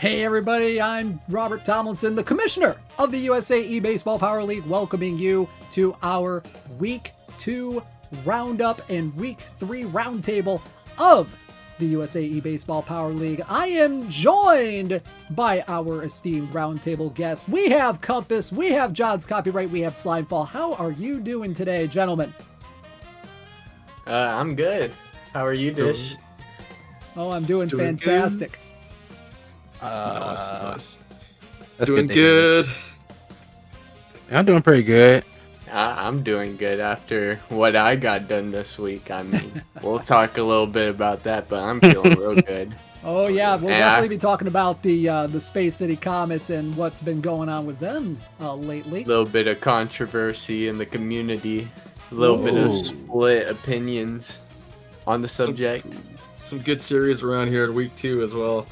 Hey everybody, I'm Robert Tomlinson, the commissioner of the USA eBaseball Power League, welcoming you to our Week 2 Roundup and Week 3 Roundtable of the USA eBaseball Power League. I am joined by our esteemed Roundtable guests. We have Compass, we have John's Copyright, we have Slimefall. How are you doing today, gentlemen? I'm good. How are you, Dish? Oh, I'm doing fantastic. Nice. That's doing good. I'm doing pretty good. I'm doing good after what I got done this week. I mean, we'll talk a little bit about that, but I'm feeling real good. Oh yeah, we'll definitely be talking about the Space City Comets and what's been going on with them lately. A little bit of controversy in the community, a little bit of split opinions on the subject. Some good series around here in week 2 as well.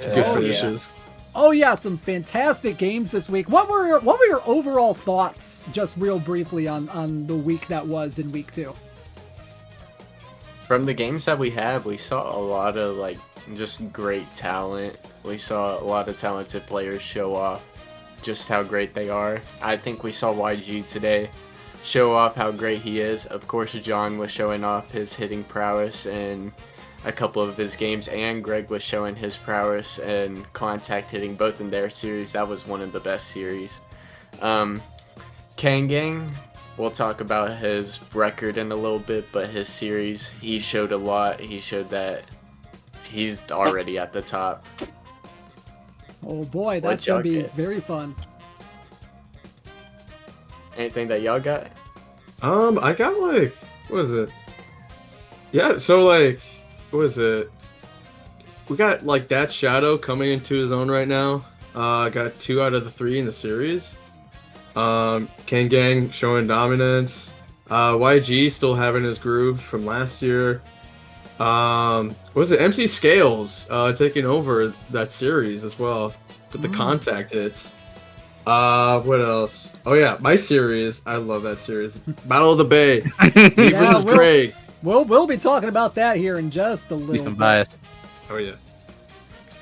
Some good finishes. Oh yeah, some fantastic games this week. What were your overall thoughts, just real briefly, on the week that was in week 2? From the games that we had, we saw a lot of just great talent. We saw a lot of talented players show off just how great they are. I think we saw YG today show off how great he is. Of course, John was showing off his hitting prowess and a couple of his games, and Greg was showing his prowess and contact hitting both in their series. That was one of the best series. Kangang, we'll talk about his record in a little bit, but his series, he showed a lot. He showed that he's already at the top. Oh boy, that's going to be very fun. Anything that y'all got? I got what was it? Yeah, so what was it? We got that Shadow coming into his own right now. Got 2 out of the 3 in the series. Kangang showing dominance. YG still having his groove from last year. What was it? MC Scales taking over that series as well with the contact hits. What else? Oh yeah, my series. I love that series. Battle of the Bay. Me versus Greg. We'll be talking about that here in just a little Be some bias. Oh yeah.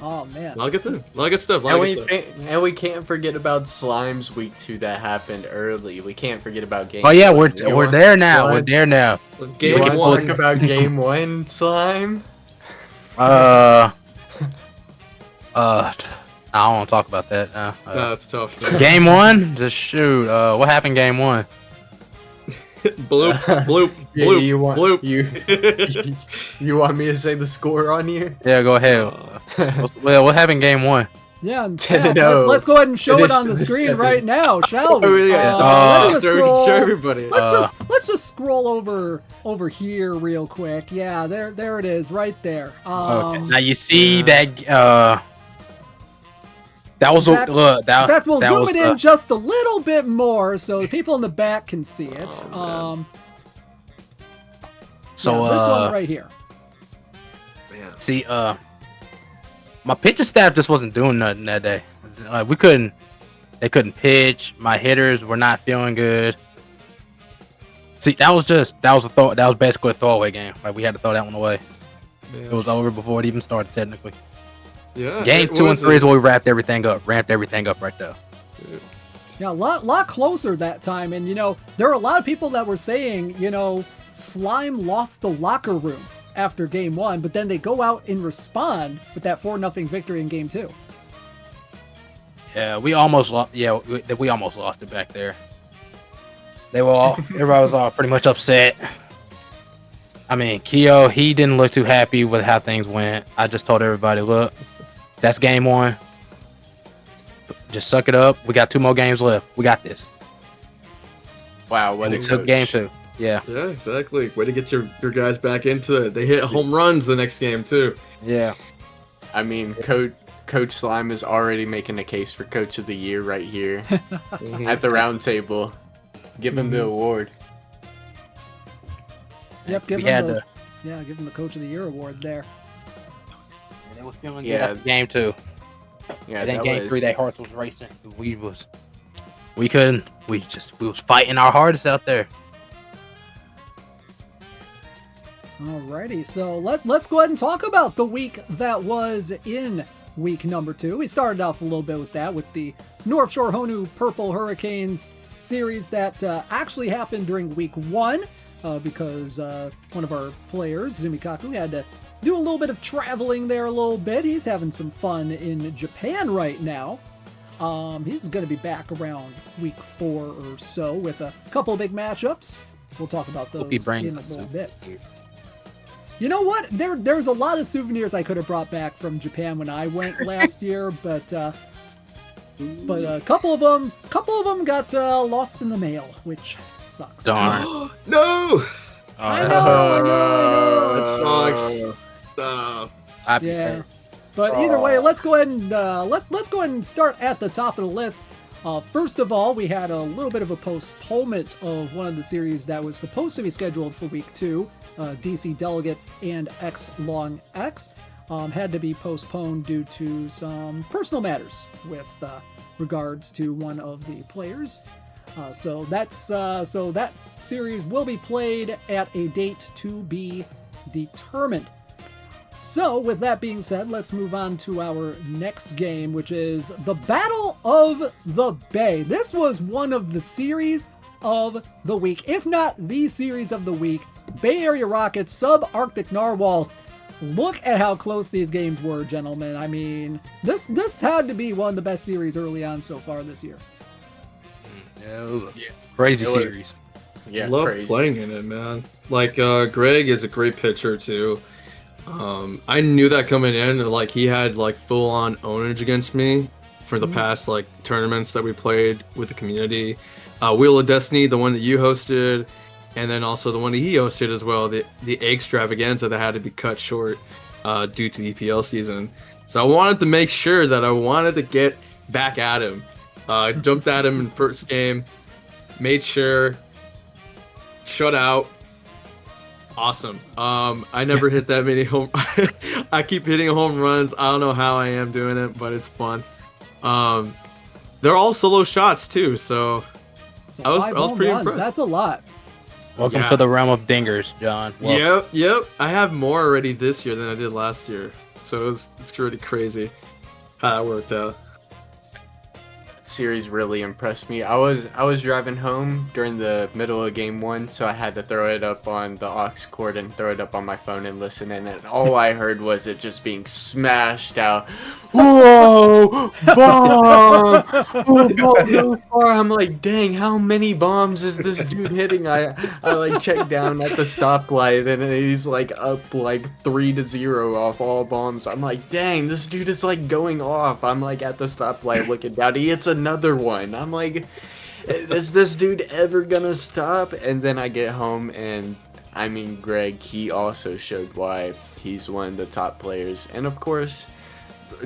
Oh man. A lot of good stuff. And we can't forget about Slime's week 2 that happened early. We can't forget about game. Oh yeah, we're there now. We're there now. Game 1. Talk about game 1, Slime. I don't want to talk about that. No, it's tough. Game 1, just shoot. What happened game 1? bloop, bloop, bloop. You want me to say the score on here? Yeah, go ahead. Well, what happened game 1? Yeah, let's go ahead and show it on the screen right now, shall we? Let's just show everybody. Let's just scroll over here real quick. Yeah, there it is, right there. Okay. Now you see that. That was in fact, we'll zoom it in just a little bit more so the people in the back can see it. This one right here. Man. See, my pitching staff just wasn't doing nothing that day. They couldn't pitch. My hitters were not feeling good. See, that was basically a throwaway game. We had to throw that one away. Yeah. It was over before it even started technically. Yeah. Game 2 and 3 is where we ramped everything up right there. Yeah, a lot closer that time. And, there are a lot of people that were saying, Slime lost the locker room after game 1, but then they go out and respond with that 4-0 victory in game 2. Yeah, we almost lost. Yeah, we almost lost it back there. Everybody was all pretty much upset. I mean, Keo, he didn't look too happy with how things went. I just told everybody, look, that's game 1. Just suck it up. We got 2 more games left. We got this. Wow, what we took game 2. Yeah. Yeah, exactly. Way to get your guys back into it. They hit home runs the next game too. Yeah. I mean, Coach Slime is already making a case for Coach of the Year right here at the round table. Give him the award. Yep, give him the Coach of the Year award there. They were feeling good after game 2. Yeah, then game 3, their hearts was racing. We was fighting our hardest out there. Alrighty, so let's go ahead and talk about the week that was in week number 2. We started off a little bit with that, with the North Shore Honu Purple Hurricanes series that actually happened during week 1 because one of our players, Zumikaku, had to do a little bit of traveling there a little bit. He's having some fun in Japan right now. He's going to be back around week 4 or so with a couple of big matchups. We'll talk about those in a little bit. You know what? There's a lot of souvenirs I could have brought back from Japan when I went last year, but a couple of them got lost in the mail, which sucks. Darn. No! I know. That sucks. Yeah. But either way, let's go ahead and let's go ahead and start at the top of the list. First of all, we had a little bit of a postponement of one of the series that was supposed to be scheduled for week 2. DC Delegates and X Long X had to be postponed due to some personal matters with regards to one of the players. So that series will be played at a date to be determined. So, with that being said, let's move on to our next game, which is the Battle of the Bay. This was one of the series of the week, if not the series of the week. Bay Area Rockets, Subarctic Narwhals. Look at how close these games were, gentlemen. I mean, this had to be one of the best series early on so far this year. Crazy series. Yeah, love crazy. playing in it, man. Like, Greg is a great pitcher, too. I knew that coming in, like, he had, like, full-on ownage against me for the past, like, tournaments that we played with the community. Wheel of Destiny, the one that you hosted, and then also the one that he hosted as well, the extravaganza that had to be cut short due to the EPL season. So I wanted to make sure that I wanted to get back at him. I jumped at him in first game, made sure, shut out. Awesome. I never hit that many home. I keep hitting home runs. I don't know how I am doing it, but it's fun. They're all solo shots too, so I was pretty impressed. That's a lot. Welcome to the realm of dingers, John. Welcome. Yep. I have more already this year than I did last year, so it's really crazy how that worked out. Series really impressed me. I was driving home during the middle of game 1, so I had to throw it up on the aux cord and throw it up on my phone and listen, and all I heard was it just being smashed out. Whoa! Bomb! So far. I'm like, dang, how many bombs is this dude hitting? I like checked down at the stoplight and he's like up like 3-0 off all bombs. I'm like, dang, this dude is like going off. I'm like at the stoplight looking down. He hits another one. I'm like, is this dude ever gonna stop? And then I get home and I mean, Greg, he also showed why he's one of the top players. And of course,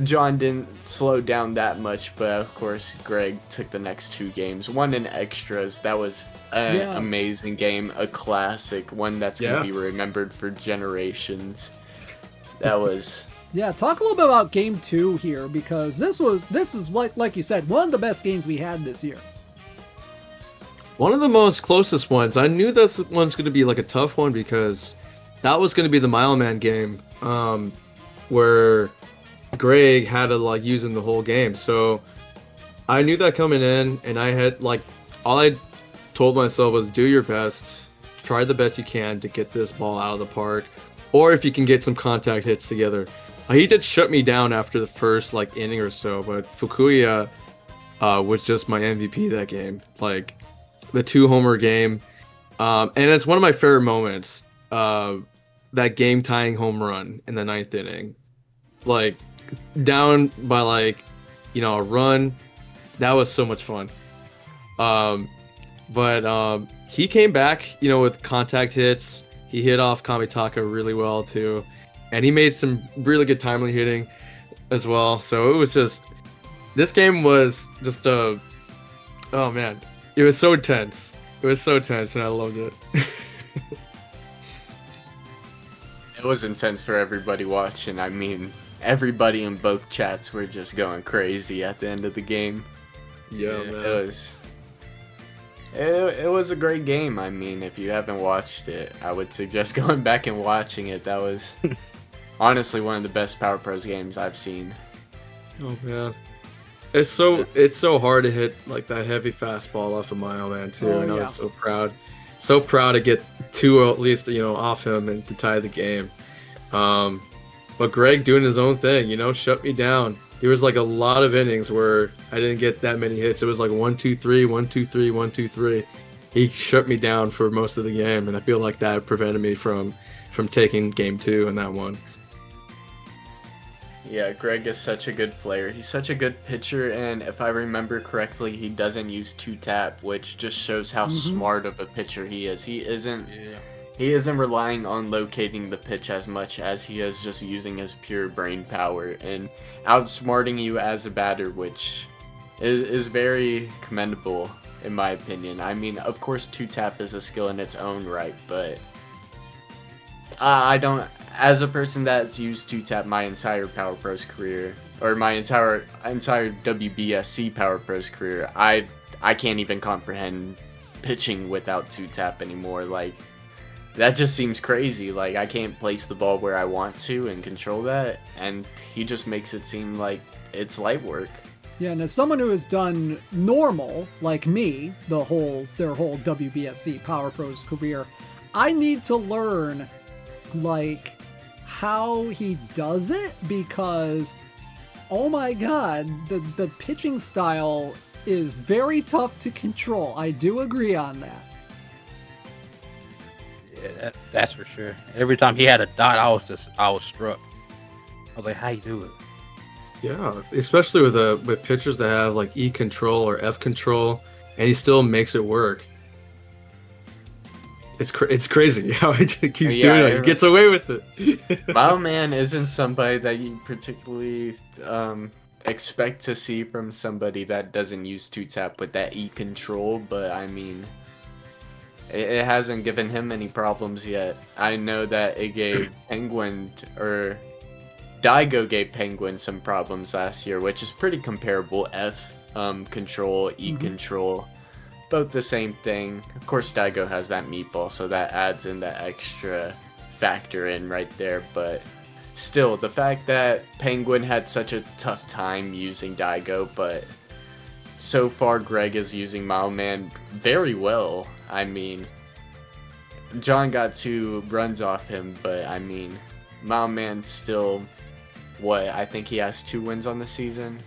John didn't slow down that much, but of course, Greg took the next 2 games, one in extras. That was an amazing game, a classic, one that's going to be remembered for generations. That was... Yeah, talk a little bit about game 2 here, because this is like you said, one of the best games we had this year. One of the most closest ones. I knew this one's going to be like a tough one because that was going to be the Mile Man game, where Greg had to like use him the whole game. So I knew that coming in, and I had like all I told myself was do your best, try the best you can to get this ball out of the park, or if you can get some contact hits together. He did shut me down after the first like inning or so, but Fukuya was just my MVP that game. Like the 2-homer game, and it's one of my favorite moments. That game tying home run in the 9th inning, like down by like a run. That was so much fun. But he came back with contact hits. He hit off Kamitaka really well too, and he made some really good timely hitting as well. So it was just, this game was just oh man, it was so tense. It was so tense, and I loved it. It was intense for everybody watching. I mean, everybody in both chats were just going crazy at the end of the game. Yeah, man. It was a great game. I mean, if you haven't watched it, I would suggest going back and watching it. That was honestly one of the best Power Pros games I've seen. Oh man, it's so hard to hit like that heavy fastball off of Mile Man too, Oh, and I yeah. was so proud to get two at least off him and to tie the game. But Greg doing his own thing, shut me down. There was like a lot of innings where I didn't get that many hits. It was like 1-2-3, 1-2-3, 1-2-3. He shut me down for most of the game, and I feel like that prevented me from taking game 2 in that one. Yeah, Greg is such a good player. He's such a good pitcher, and if I remember correctly, he doesn't use two-tap, which just shows how smart of a pitcher he is. He isn't relying on locating the pitch as much as he is just using his pure brain power and outsmarting you as a batter, which is very commendable in my opinion. I mean, of course, two-tap is a skill in its own right, but I don't. As a person that's used two-tap my entire Power Pros career, or my entire WBSC Power Pros career, I can't even comprehend pitching without two-tap anymore. Like, that just seems crazy. Like, I can't place the ball where I want to and control that, and he just makes it seem like it's light work. Yeah, and as someone who has done normal, like me, their whole WBSC Power Pros career, I need to learn, like, how he does it, because, oh my god, the pitching style is very tough to control. I do agree on that. Yeah, that's for sure. Every time he had a dot, I was struck. I was like, how you do it? Yeah, especially with pitchers that have like E control or F control, and he still makes it work. It's crazy how he keeps doing it. He gets away with it. Mile Man isn't somebody that you particularly expect to see from somebody that doesn't use two-tap with that E control, but I mean, it hasn't given him any problems yet. I know that it gave Penguin, or Daigo gave Penguin some problems last year, which is pretty comparable. F control, E control. Both the same thing. Of course, Daigo has that meatball, so that adds in that extra factor in right there. But still, the fact that Penguin had such a tough time using Daigo, but so far Greg is using Mile Man very well. I mean, John got 2 runs off him, but I mean, Mile Man still, I think he has 2 wins on the season.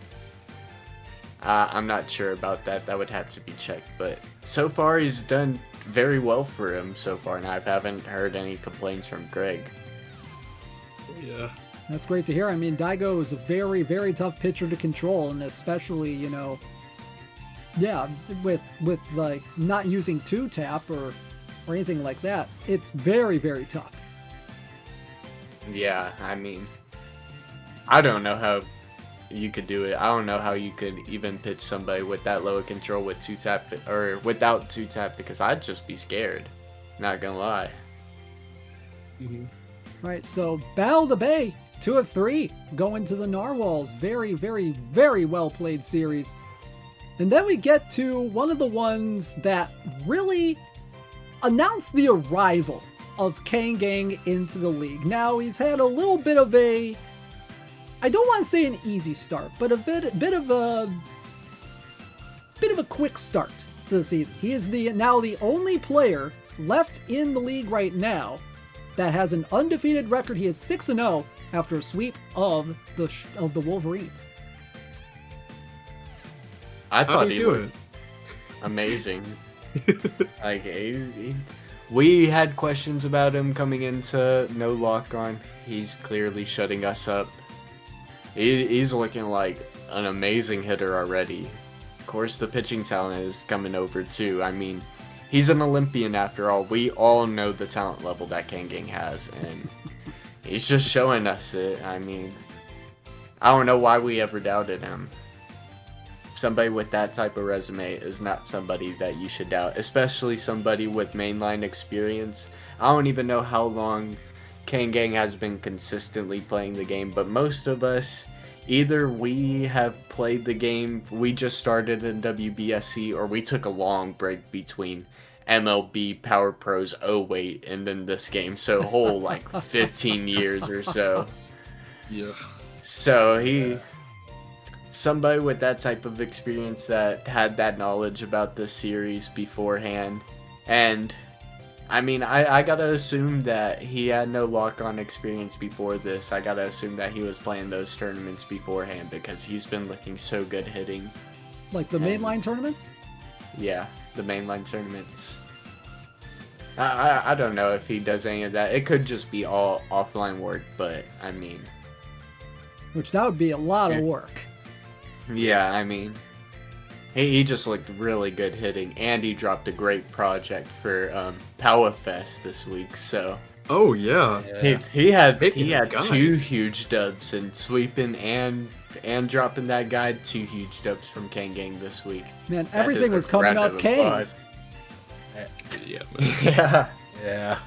I'm not sure about that. That would have to be checked. But so far, he's done very well for him so far, and I haven't heard any complaints from Greg. Yeah. That's great to hear. I mean, Daigo is a very, very tough pitcher to control, and especially, with like not using two-tap or anything like that, it's very, very tough. Yeah, I mean, I don't know how you could do it. I don't know how you could even pitch somebody with that low of control with two-tap or without two-tap, because I'd just be scared. Not gonna lie. Right, so Battle of the Bay, 2 of 3, going to the Narwhals. Very, very, very well played series. And then we get to one of the ones that really announced the arrival of Kangang into the league. Now, he's had a little bit of a, I don't want to say an easy start, but a bit of a quick start to the season. He is now the only player left in the league right now that has an undefeated record. He is 6-0 after a sweep of the Wolverines. I thought he was doing? amazing. Like, we had questions about him coming into no lock on. He's clearly shutting us up. He's looking like an amazing hitter already. Of course, the pitching talent is coming over too. I mean, he's an Olympian after all. We all know the talent level that Kangang has, and he's just showing us it. I mean, I don't know why we ever doubted him. Somebody with that type of resume is not somebody that you should doubt, especially somebody with mainline experience. I don't even know how long Kangang has been consistently playing the game, but most of us, either we have played the game, we just started in WBSC, or we took a long break between MLB Power Pros 08 and then this game, so whole like 15 years or so. Yeah. So somebody with that type of experience that had that knowledge about the series beforehand. And I mean, I gotta assume that he had no lock-on experience before this. I gotta assume that he was playing those tournaments beforehand because he's been looking so good hitting. Like the mainline tournaments? Yeah, the mainline tournaments. I don't know if he does any of that. It could just be all offline work, but I mean... Which that would be a lot of work. Yeah, I mean... He just looked really good hitting, and he dropped a great project for Power Fest this week. So Oh yeah. he had Making a guy. 2 huge dubs and sweeping and dropping that guy 2 huge dubs from Kang Gang this week. Man, That everything was deserves a coming round up of Kang. applause. Yeah. Yeah. Yeah.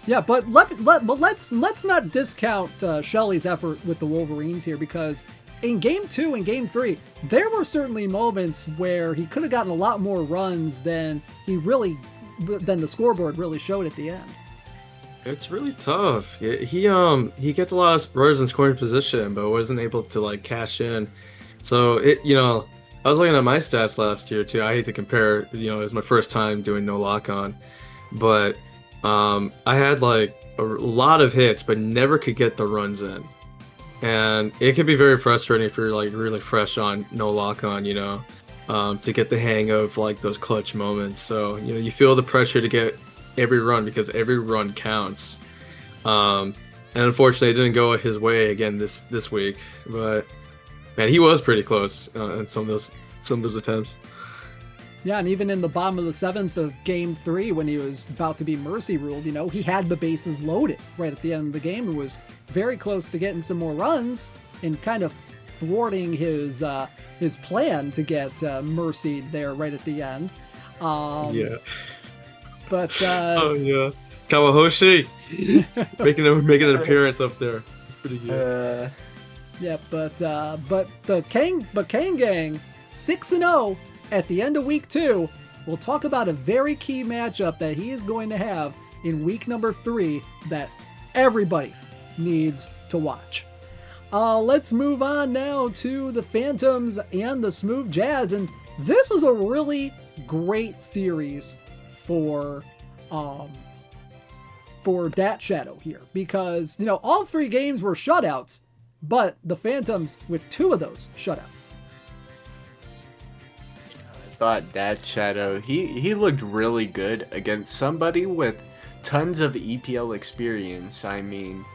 Yeah, but let's not discount Shelley's effort with the Wolverines here, because in Game 2 and Game 3, there were certainly moments where he could have gotten a lot more runs than the scoreboard really showed at the end. It's really tough. He gets a lot of runners in scoring position, but wasn't able to like cash in. So I was looking at my stats last year too. I hate to compare. It was my first time doing no lock on, but I had like a lot of hits, but never could get the runs in. And it can be very frustrating if you're like really fresh on no lock on, to get the hang of like those clutch moments. So you feel the pressure to get every run because every run counts. And unfortunately, it didn't go his way again this week. But man, he was pretty close in some of those attempts. Yeah, and even in the bottom of the 7th of Game 3, when he was about to be mercy ruled, he had the bases loaded right at the end of the game and was very close to getting some more runs and kind of thwarting his plan to get mercied there right at the end. Yeah. But Oh yeah, Kawahoshi making an appearance up there. Pretty good. yeah, but Kang Gang 6-0 at the end of week 2. We'll talk about a very key matchup that he is going to have in week number 3 that everybody needs to watch. Let's move on now to the Phantoms and the Smooth Jazz, and this was a really great series for Dat Shadow here, because all 3 games were shutouts, but the Phantoms with 2 of those shutouts. I thought Dat Shadow, he looked really good against somebody with tons of EPL experience. I mean,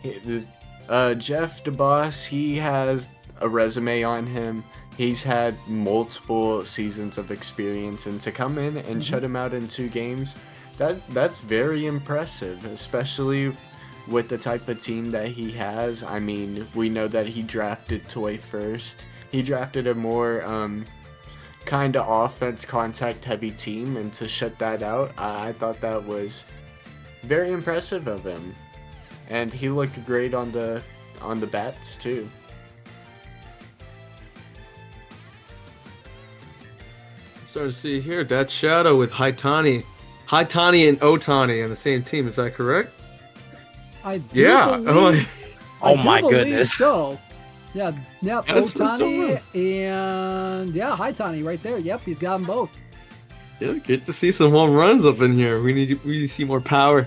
Jeff DeBoss, he has a resume on him. He's had multiple seasons of experience, and to come in and shut him out in 2 games, that's very impressive, especially with the type of team that he has. I mean, we know that he drafted Toy first. He drafted a more kind of offense contact heavy team, and to shut that out, I thought that was very impressive of him. And he looked great on the bats too. Starting to see here, Dat Shadow with Haitani and Otani on the same team. Is that correct? I do Yeah. believe, Oh I do my believe goodness. So, yeah, That's first Otani over. and Haitani right there. Yep, he's got them both. Yeah, good to see some home runs up in here. We need to see more power.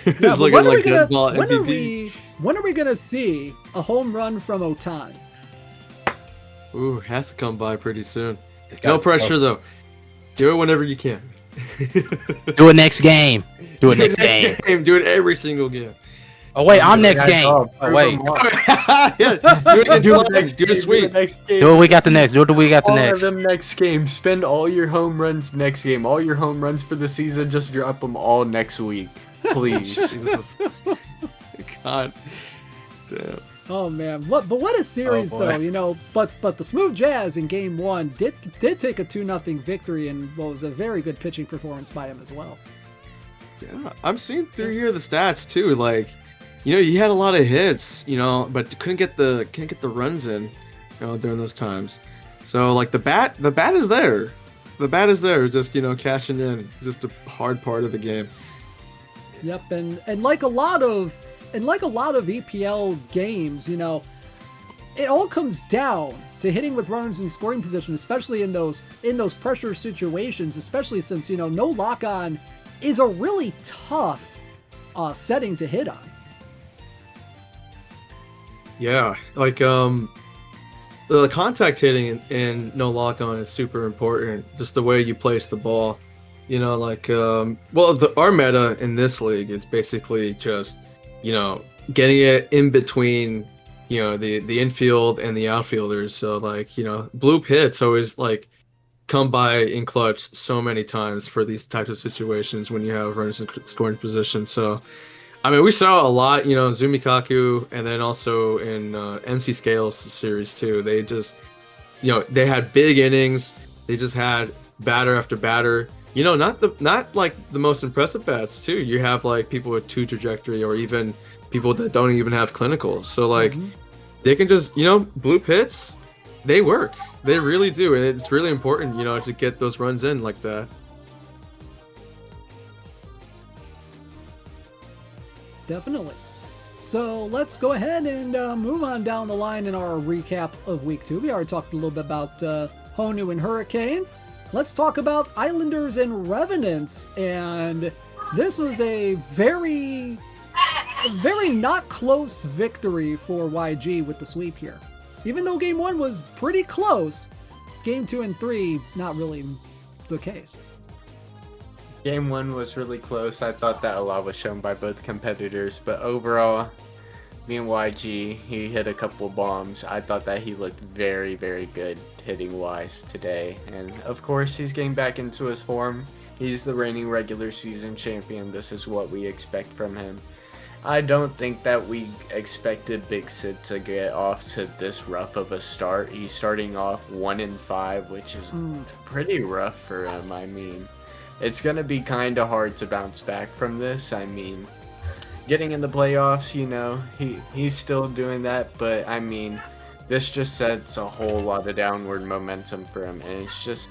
Yeah, It's but looking when are we like gonna dead ball MVP. when are we gonna see a home run from Otani? Ooh, has to come by pretty soon. It's No gotta- pressure though. Do it whenever you can. Do it next game. Do it next game. Do it every single game. Oh wait, I'm next game. Oh, Oh wait. Yeah, do it against Slugs. Do a sweep. Do it we got the next. Do it we got the All next. of them next game. Spend all your home runs next game. All your home runs for the season. Just drop them all next week, please. Jesus. God. Damn. Oh man, what a series Oh, boy. though, But the Smooth Jazz in Game 1 did take a 2-0 victory, and what was a very good pitching performance by him as well. Yeah, I'm seeing through here the stats too. Like, he had a lot of hits, but couldn't get the runs in, during those times. So like the bat is there. The bat is there. Just cashing in. It's just a hard part of the game. Yep, and like a lot of EPL games, it all comes down to hitting with runners in scoring position, especially in those pressure situations, especially since, no lock-on is a really tough setting to hit on. Yeah, like the contact hitting and no lock-on is super important. Just the way you place the ball, our meta in this league is basically just, getting it in between, the infield and the outfielders. So bloop hits always come by in clutch so many times for these types of situations when you have runners in scoring position. So, I mean, we saw a lot, Zumikaku, and then also in MC Scales series too. They just, they had big innings. They just had batter after batter. Not like the most impressive bats too. You have people with 2 trajectory, or even people that don't even have clinical. So they can just, bloop hits. They work. They really do, and it's really important, to get those runs in like that. Definitely. So let's go ahead and move on down the line in our recap of Week 2. We already talked a little bit about Honu and Hurricanes. Let's talk about Islanders and Revenants. And this was a very not close victory for YG with the sweep here. Even though Game 1 was pretty close, Game 2 and 3, not really the case. Game 1 was really close. I thought that a lot was shown by both competitors, but overall, me and YG, he hit a couple bombs. I thought that he looked very, very good hitting-wise today, and of course, he's getting back into his form. He's the reigning regular season champion. This is what we expect from him. I don't think that we expected Big Sid to get off to this rough of a start. He's starting off 1-5, which is pretty rough for him. I mean, it's going to be kind of hard to bounce back from this. I mean, getting in the playoffs, he's still doing that. But, I mean, this just sets a whole lot of downward momentum for him. And it's just,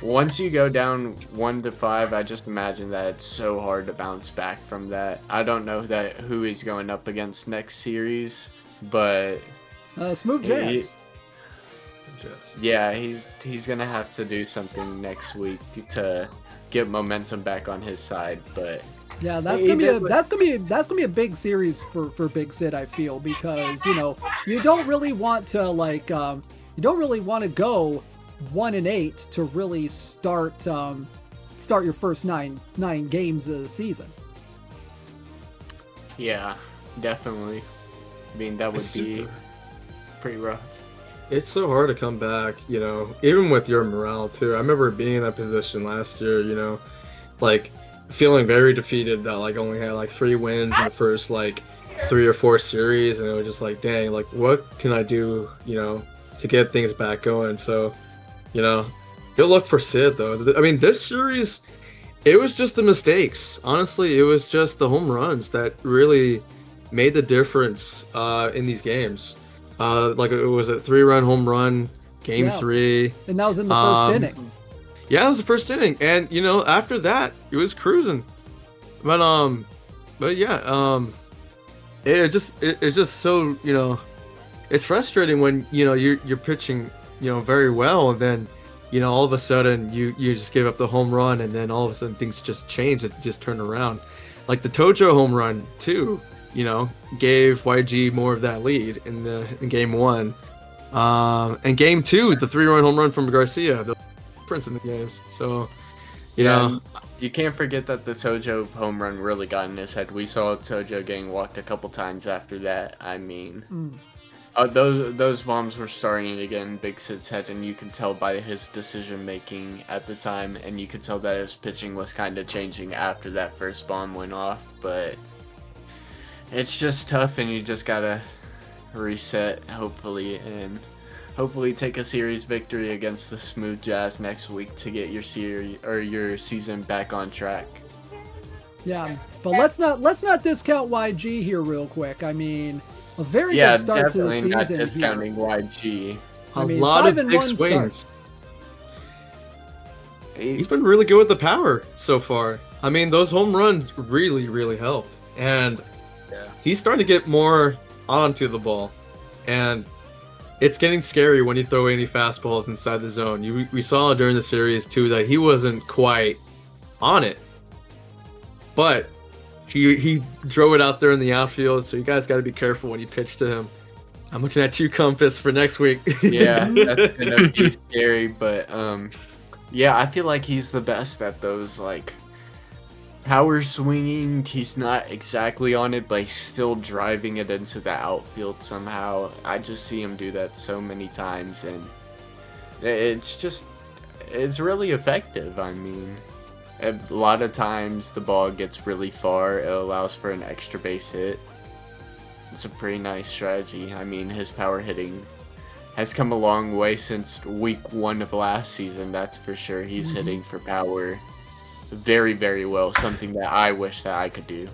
once you go down 1-5, I just imagine that it's so hard to bounce back from that. I don't know who he's going up against next series, but... Smooth Jazz. Yeah, he's going to have to do something next week to get momentum back on his side, but yeah, that's gonna be a big series for Big Sid, I feel, because you don't really want to go 1-8 to really start your first nine games of the season. Yeah, definitely. I mean, that would be pretty rough. It's so hard to come back, even with your morale too. I remember being in that position last year, feeling very defeated that only had 3 wins in the first 3 or 4 series, and it was just dang, what can I do, to get things back going? So, good luck for Sid though. I mean, this series, it was just the mistakes. Honestly, it was just the home runs that really made the difference in these games. It was a 3-run home run, game 3. And that was in the first inning. Yeah, it was the first inning. And, after that, it was cruising. But yeah, it's just so, it's frustrating when, you're pitching, very well, and then, all of a sudden you just give up the home run, and then all of a sudden things just change. It just turned around. Like the Tojo home run, too. Gave YG more of that lead in Game 1. And Game 2, the 3-run home run from Garcia, the difference in the games. So, you can't forget that the Tojo home run really got in his head. We saw Tojo getting walked a couple times after that. I mean, those bombs were starting to get in Big Sid's head, and you could tell by his decision making at the time, and you could tell that his pitching was kind of changing after that first bomb went off, but it's just tough, and you just gotta reset, hopefully, and hopefully take a series victory against the Smooth Jazz next week to get your series or your season back on track. Yeah, but let's not discount YG here real quick. I mean, a very good start to the season. Yeah, definitely not discounting YG. A lot of big swings. He's been really good with the power so far. I mean, those home runs really, really helped, and he's starting to get more onto the ball, and it's getting scary when you throw any fastballs inside the zone. We saw during the series too that he wasn't quite on it, but he drove it out there in the outfield. So you guys got to be careful when you pitch to him. I'm looking at you, Compass, for next week. Yeah, that's gonna be scary, but yeah, I feel like he's the best at those like power swinging. He's not exactly on it, but he's still driving it into the outfield somehow. I just see him do that so many times, and it's really effective. I mean, a lot of times the ball gets really far. It allows for an extra base hit. It's a pretty nice strategy. I mean, his power hitting has come a long way since week 1 of last season, that's for sure. He's hitting for power very, very well, something that I wish that I could do.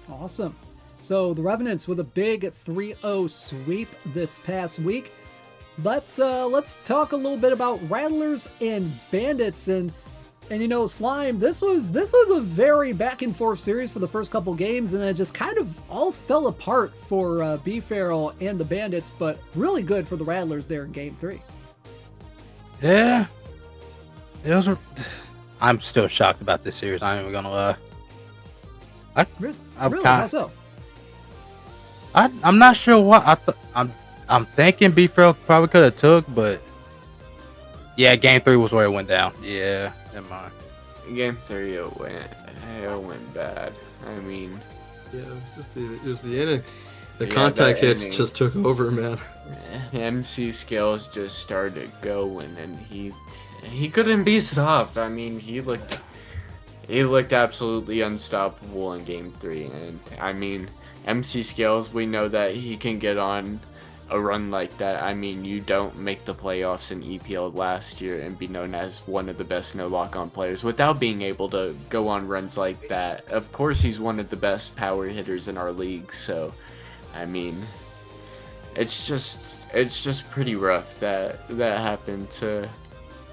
Awesome. So the Revenants with a big 3-0 sweep this past week. Let's talk a little bit about Rattlers and Bandits, and you know, Slime, this was a very back and forth series for the first couple games, and it just kind of all fell apart for B Farrell and the Bandits, but really good for the Rattlers there in game 3. Yeah. I'm still shocked about this series. I ain't even gonna lie. Really? How so? I'm not sure what I'm thinking B Farrell probably could have took, but yeah, game 3 was where it went down. Yeah, never mind. Game 3, it went bad. I mean, yeah, it was the inning. The contact hits inning just took over, man. MC Scales just started going, and he couldn't be stopped. I mean, he looked absolutely unstoppable in game 3, and I mean, MC Scales, we know that he can get on a run like that. I mean, you don't make the playoffs in EPL last year and be known as one of the best no lock-on players without being able to go on runs like that. Of course, he's one of the best power hitters in our league, so I mean, it's just pretty rough that happened to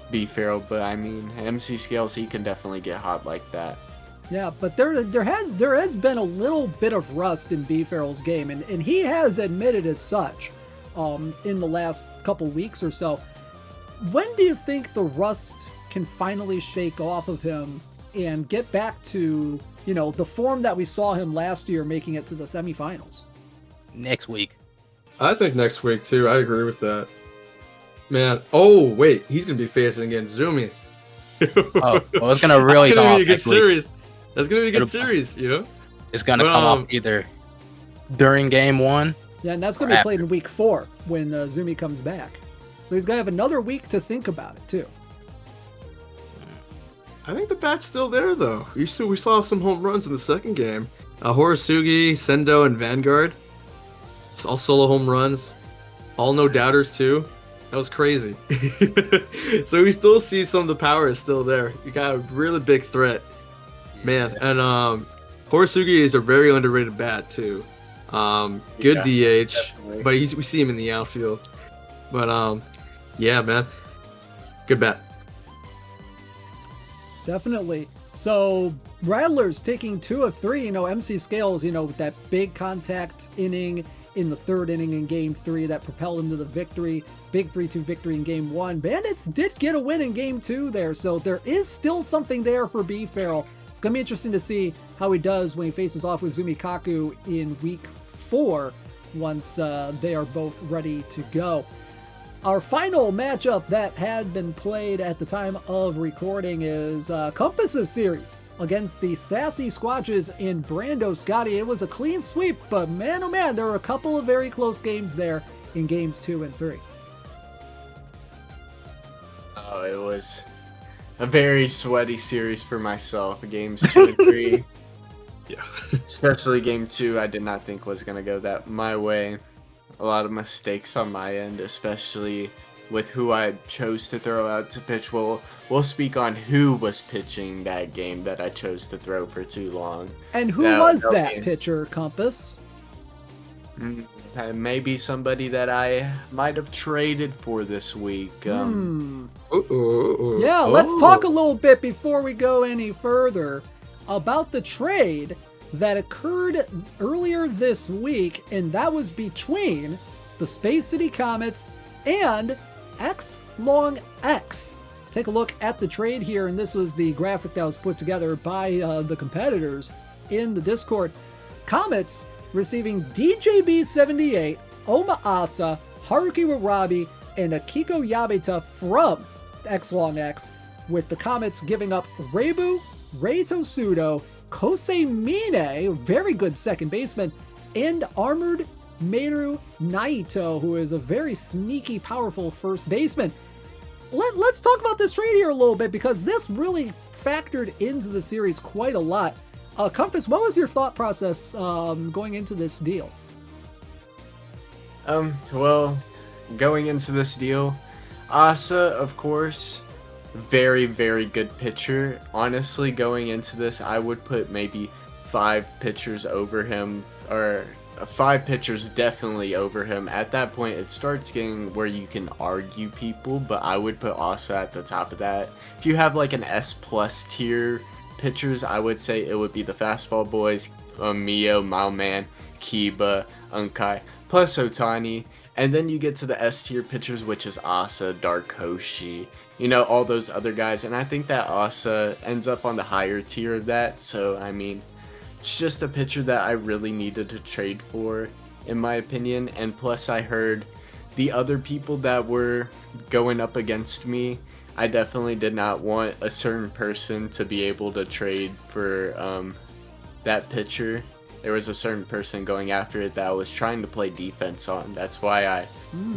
B Farrell, but I mean, MC Scales, he can definitely get hot like that. Yeah, but there has been a little bit of rust in B Farrell's game, and he has admitted as such in the last couple weeks or so. When do you think the rust can finally shake off of him and get back to, you know, the form that we saw him last year, making it to the semifinals? Next week. I think next week too. I agree with that. Man, oh wait, he's gonna be facing against Zumi. Well, it's gonna really That's gonna be a good next week. series. That's gonna be a good series, you know. It's gonna come off either during game 1. Yeah, and that's gonna be played in week 4 when Zumi comes back. So he's gonna have another week to think about it too. I think the bat's still there though. We saw some home runs in the second game. Horisugi, Sendo, and Vanguard. It's all solo home runs. All no doubters too. That was crazy. So we still see some of the power is still there. You got a really big threat, man. And Horisugi is a very underrated bat too. Good DH, definitely. But we see him in the outfield. But yeah, man, good bat. Definitely. So Rattlers taking 2 of 3. You know, MC Scales, you know, with that big contact inning in the 3rd inning in game 3 that propelled him to the victory. Big 3-2 victory in game 1. Bandits did get a win in game 2 there, so there is still something there for B Farrell. It's gonna be interesting to see how he does when he faces off with Zumikaku in week 4 once they are both ready to go. Our final matchup that had been played at the time of recording is Compass's series against the Sassy Squatches in Brando Scotty. It was a clean sweep, but man, oh man, there were a couple of very close games there in games 2 and 3. Oh, it was a very sweaty series for myself. Games 2 and 3. Yeah. Especially game 2, I did not think was going to go that my way. A lot of mistakes on my end, especially with who I chose to throw out to pitch. We'll speak on who was pitching that game that I chose to throw for too long. And who was that pitcher, Compass? Maybe somebody that I might have traded for this week. Yeah, let's talk a little bit before we go any further about the trade that occurred earlier this week, and that was between the Space City Comets, and X Long X. Take a look at the trade here, and this was the graphic that was put together by the competitors in the Discord. Comets receiving DJB78, Oma Asa, Haruki Warabi, and Akiko Yabeta from X Long X, with the Comets giving up Reibu, Rei Tosudo, Kosei Mine, very good second baseman, and Armored Meru Naito, who is a very sneaky, powerful first baseman. Let's talk about this trade here a little bit, because this really factored into the series quite a lot. Compass, what was your thought process going into this deal? Well, going into this deal, Asa, of course, very, very good pitcher. Honestly, going into this, I would put maybe 5 pitchers over him, or 5 pitchers definitely over him. At that point, it starts getting where you can argue people, but I would put Asa at the top of that. If you have like an S+ tier pitchers, I would say it would be the Fastball Boys, Mio, Maoman, Kiba, Unkai, plus Otani. And then you get to the S tier pitchers, which is Asa, Dark Hoshi, you know, all those other guys. And I think that Asa ends up on the higher tier of that. So, I mean, it's just a pitcher that I really needed to trade for, in my opinion. And plus, I heard the other people that were going up against me, I definitely did not want a certain person to be able to trade for that pitcher. There was a certain person going after it that I was trying to play defense on. That's why I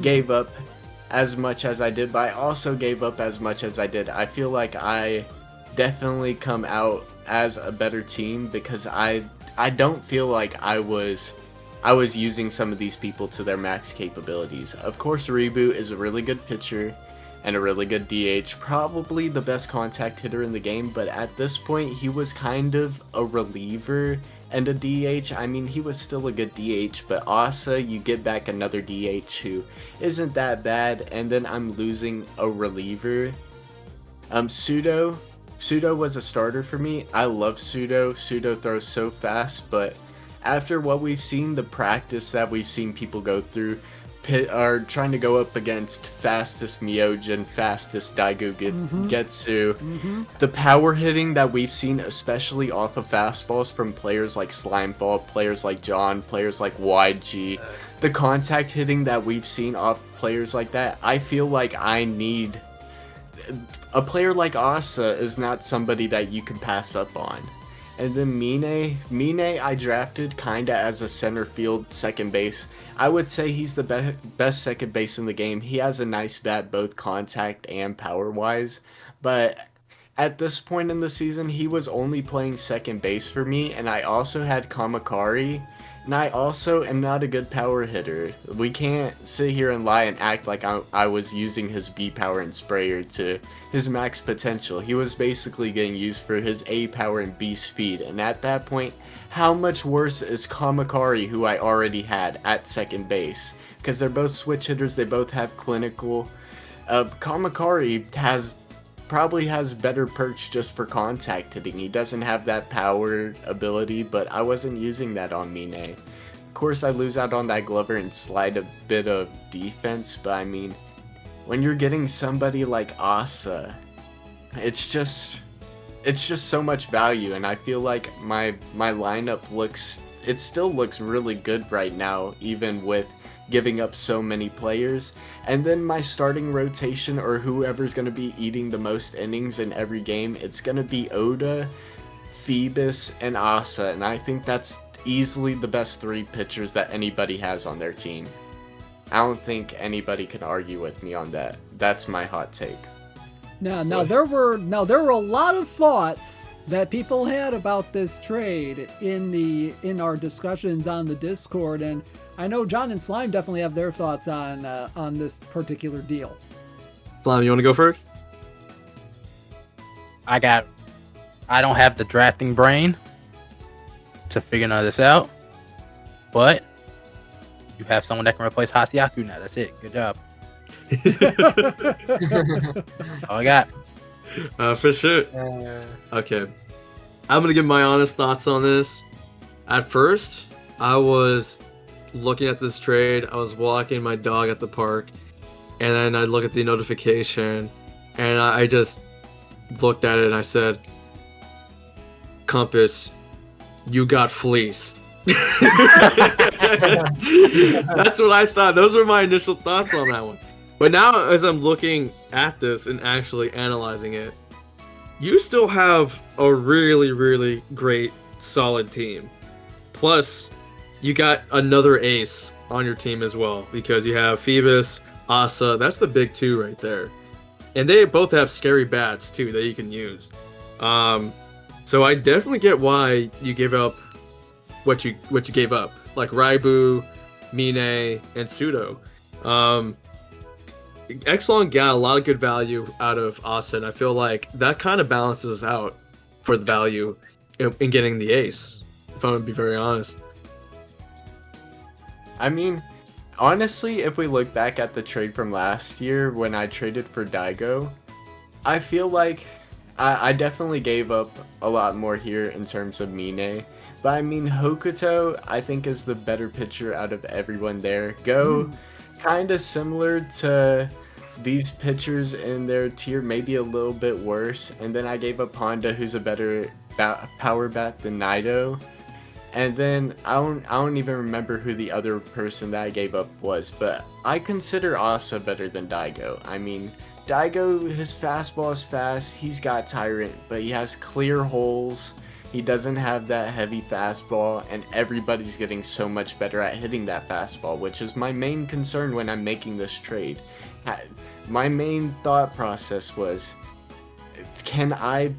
gave up as much as I did, but I also gave up as much as I did. I feel like I definitely come out as a better team, because I don't feel like I was using some of these people to their max capabilities. Of course, Reboot is a really good pitcher and a really good DH, probably the best contact hitter in the game, but at this point he was kind of a reliever and a DH. I mean, he was still a good DH, but Asa, you get back another DH who isn't that bad, and then I'm losing a reliever. Pseudo was a starter for me. I love Pseudo. Pseudo throws so fast, but after what we've seen, the practice that we've seen people go through, are trying to go up against fastest Myojin, fastest Daigo Getsu. The power hitting that we've seen, especially off of fastballs from players like Slimefall, players like John, players like YG, the contact hitting that we've seen off players like that, I feel like I need a player like Asa is not somebody that you can pass up on. And then Mine I drafted kinda as a center field second base. I would say he's the best second base in the game. He has a nice bat, both contact and power wise, but at this point in the season, he was only playing second base for me, and I also had Kamakari, and I also am not a good power hitter. We can't sit here and lie and act like I was using his B power and sprayer to his max potential. He was basically getting used for his A power and B speed, and at that point, how much worse is Kamakari, who I already had at second base? Because they're both switch hitters, they both have clinical. Kamakari probably has better perks just for contact hitting. He doesn't have that power ability, but I wasn't using that on Mine. Of course, I lose out on that Glover and slide a bit of defense, but I mean, when you're getting somebody like Asa, it's just so much value, and I feel like my lineup still looks really good right now, even with giving up so many players. And then my starting rotation, or whoever's going to be eating the most innings in every game, it's going to be Oda, Phoebus, and Asa, and I think that's easily the best 3 pitchers that anybody has on their team. I don't think anybody can argue with me on that. That's my hot take. Now there were a lot of thoughts that people had about this trade in our discussions on the Discord, and I know John and Slime definitely have their thoughts on this particular deal. Slime, you want to go first? I don't have the drafting brain to figure none of this out, but you have someone that can replace Hasiaku now. That's it. Good job. All I got. For sure. Okay. I'm going to give my honest thoughts on this. At first, I was looking at this trade. I was walking my dog at the park, and then I look at the notification, and I just looked at it and I said, Compass, you got fleeced. That's what I thought. Those were my initial thoughts on that one. But now, as I'm looking at this and actually analyzing it, you still have a really, really great, solid team. Plus, you got another ace on your team as well, because you have Phoebus, Asa. That's the big two right there. And they both have scary bats, too, that you can use. So I definitely get why you give up what you gave up, like Raibu, Mine, and Pseudo. Exelon got a lot of good value out of Asa, and I feel like that kind of balances out for the value in getting the ace, if I'm going to be very honest. I mean, honestly, if we look back at the trade from last year when I traded for Daigo, I feel like I definitely gave up a lot more here in terms of Mine. But I mean, Hokuto, I think, is the better pitcher out of everyone there. Go, kind of similar to these pitchers in their tier, maybe a little bit worse. And then I gave up Honda, who's a better power bat than Nido. And then I don't even remember who the other person that I gave up was, but I consider Asa better than Daigo. I mean, Daigo, his fastball is fast, he's got Tyrant, but he has clear holes, he doesn't have that heavy fastball, and everybody's getting so much better at hitting that fastball, which is my main concern when I'm making this trade. My main thought process was, can I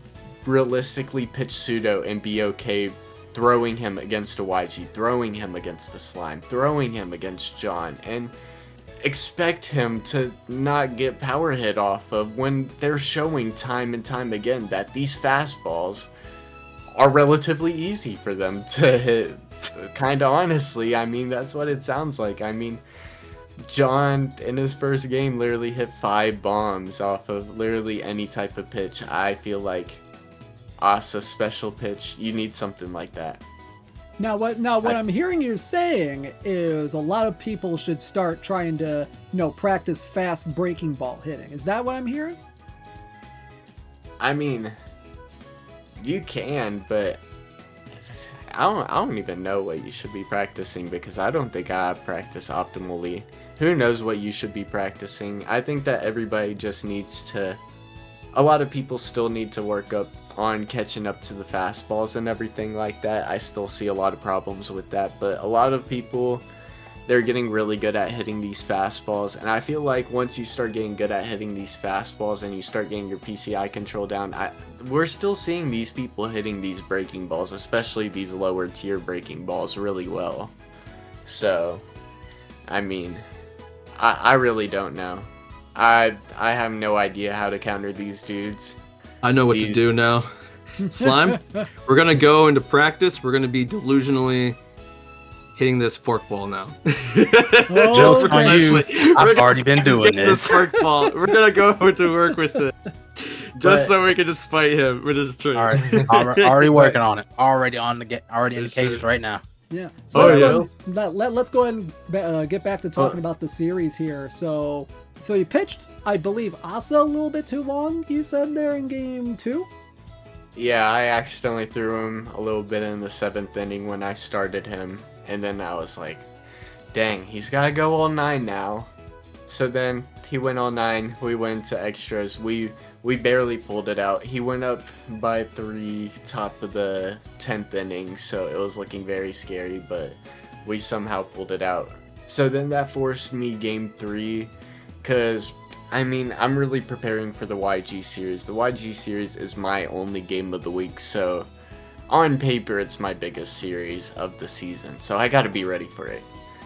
realistically pitch Pseudo and be okay throwing him against a YG, throwing him against the Slime, throwing him against John, and expect him to not get power hit off of when they're showing time and time again that these fastballs are relatively easy for them to hit. Kind of honestly, I mean, that's what it sounds like. I mean, John in his first game literally hit 5 bombs off of literally any type of pitch. I feel like Asa special pitch, you need something like that. Now what I'm hearing you saying is a lot of people should start trying to, practice fast breaking ball hitting. Is that what I'm hearing? I mean, you can, but I don't even know what you should be practicing, because I don't think I practice optimally. Who knows what you should be practicing? I think that everybody just needs to, a lot of people still need to work up on catching up to the fastballs and everything like that. I still see a lot of problems with that, but a lot of people, they're getting really good at hitting these fastballs, and I feel like once you start getting good at hitting these fastballs and you start getting your PCI control down, we're still seeing these people hitting these breaking balls, especially these lower tier breaking balls, really well. So, I mean, I really don't know. I have no idea how to counter these dudes. I know what to do now. Slime, we're going to go into practice. We're going to be delusionally hitting this forkball now. Joke's on you. I've already been doing this. Forkball. We're going to go to work with it. Just so we can just spite him with his tree. All right. Already working on it. Already in the cages right now. Yeah. So let's go ahead and get back to talking about the series here. So you pitched, I believe, Asa a little bit too long, you said there in game 2? Yeah, I accidentally threw him a little bit in the 7th inning when I started him. And then I was like, dang, he's got to go all 9 now. So then he went all 9. We went to extras. We barely pulled it out. He went up by 3 top of the 10th inning. So it was looking very scary, but we somehow pulled it out. So then that forced me game 3. Because, I mean, I'm really preparing for the YG series. The YG series is my only game of the week, so on paper it's my biggest series of the season. So I gotta be ready for it.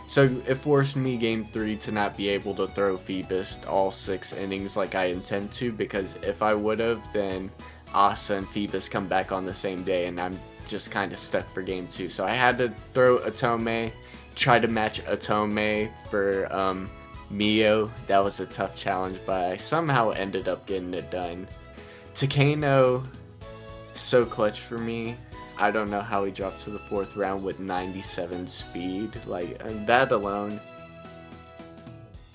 So it forced me game 3 to not be able to throw Phoebus all 6 innings like I intend to, because if I would've, then Asa and Phoebus come back on the same day and I'm just kind of stuck for game 2. So I had to throw Atome, try to match Atome for Mio. That was a tough challenge, but I somehow ended up getting it done. Takano, so clutch for me. I don't know how he dropped to the 4th round with 97 speed. Like, that alone,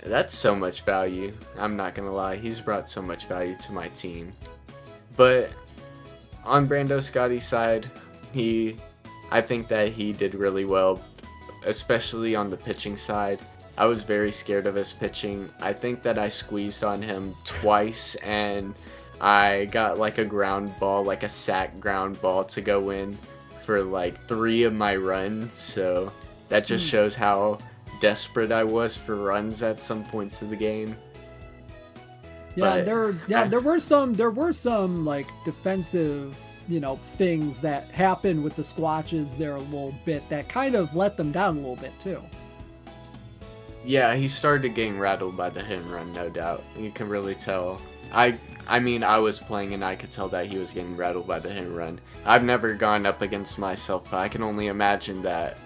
that's so much value. I'm not gonna lie, he's brought so much value to my team. But on Brando Scotty's side, I think that he did really well, especially on the pitching side. I was very scared of his pitching. I think that I squeezed on him twice, and I got like a ground ball, like a sack ground ball to go in for like 3 of my runs. So that just shows how desperate I was for runs at some points of the game. Yeah, But there were some like defensive, things that happened with the Squatches there a little bit that kind of let them down a little bit too. Yeah, he started getting rattled by the hit and run, no doubt. You can really tell. I mean, I was playing and I could tell that he was getting rattled by the hit and run. I've never gone up against myself, but I can only imagine that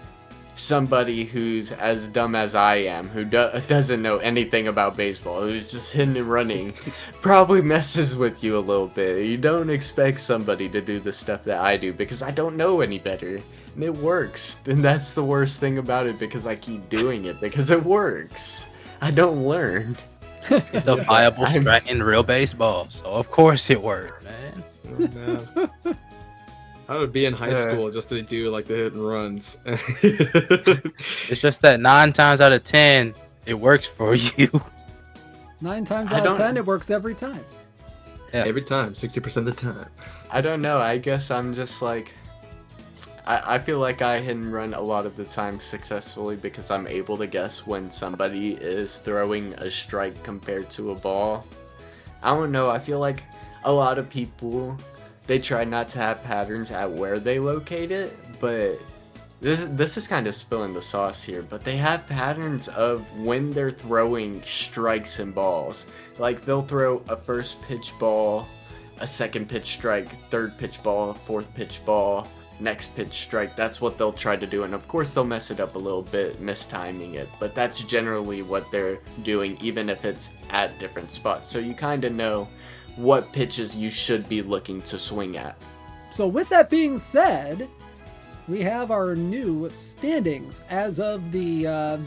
somebody who's as dumb as I am, who doesn't know anything about baseball, who's just hitting and running, probably messes with you a little bit. You don't expect somebody to do the stuff that I do because I don't know any better. And it works. And that's the worst thing about it, because I keep doing it because it works. I don't learn. It's a viable strat in real baseball, so of course it worked, man. Oh, man. I would be in high school just to do like the hit and runs. It's just that 9 times out of 10, it works for you. 9 times out of 10, it works every time. Yeah. Every time, 60% of the time. I don't know. I guess I'm just like, I feel like I hit and run a lot of the time successfully because I'm able to guess when somebody is throwing a strike compared to a ball. I don't know. I feel like a lot of people, they try not to have patterns at where they locate it, but this is kind of spilling the sauce here, but they have patterns of when they're throwing strikes and balls. Like, they'll throw a first pitch ball, a second pitch strike, third pitch ball, fourth pitch ball, next pitch strike. That's what they'll try to do, and of course they'll mess it up a little bit, mistiming it, but that's generally what they're doing, even if it's at different spots. So you kind of know what pitches you should be looking to swing at. So with that being said, we have our new standings as of the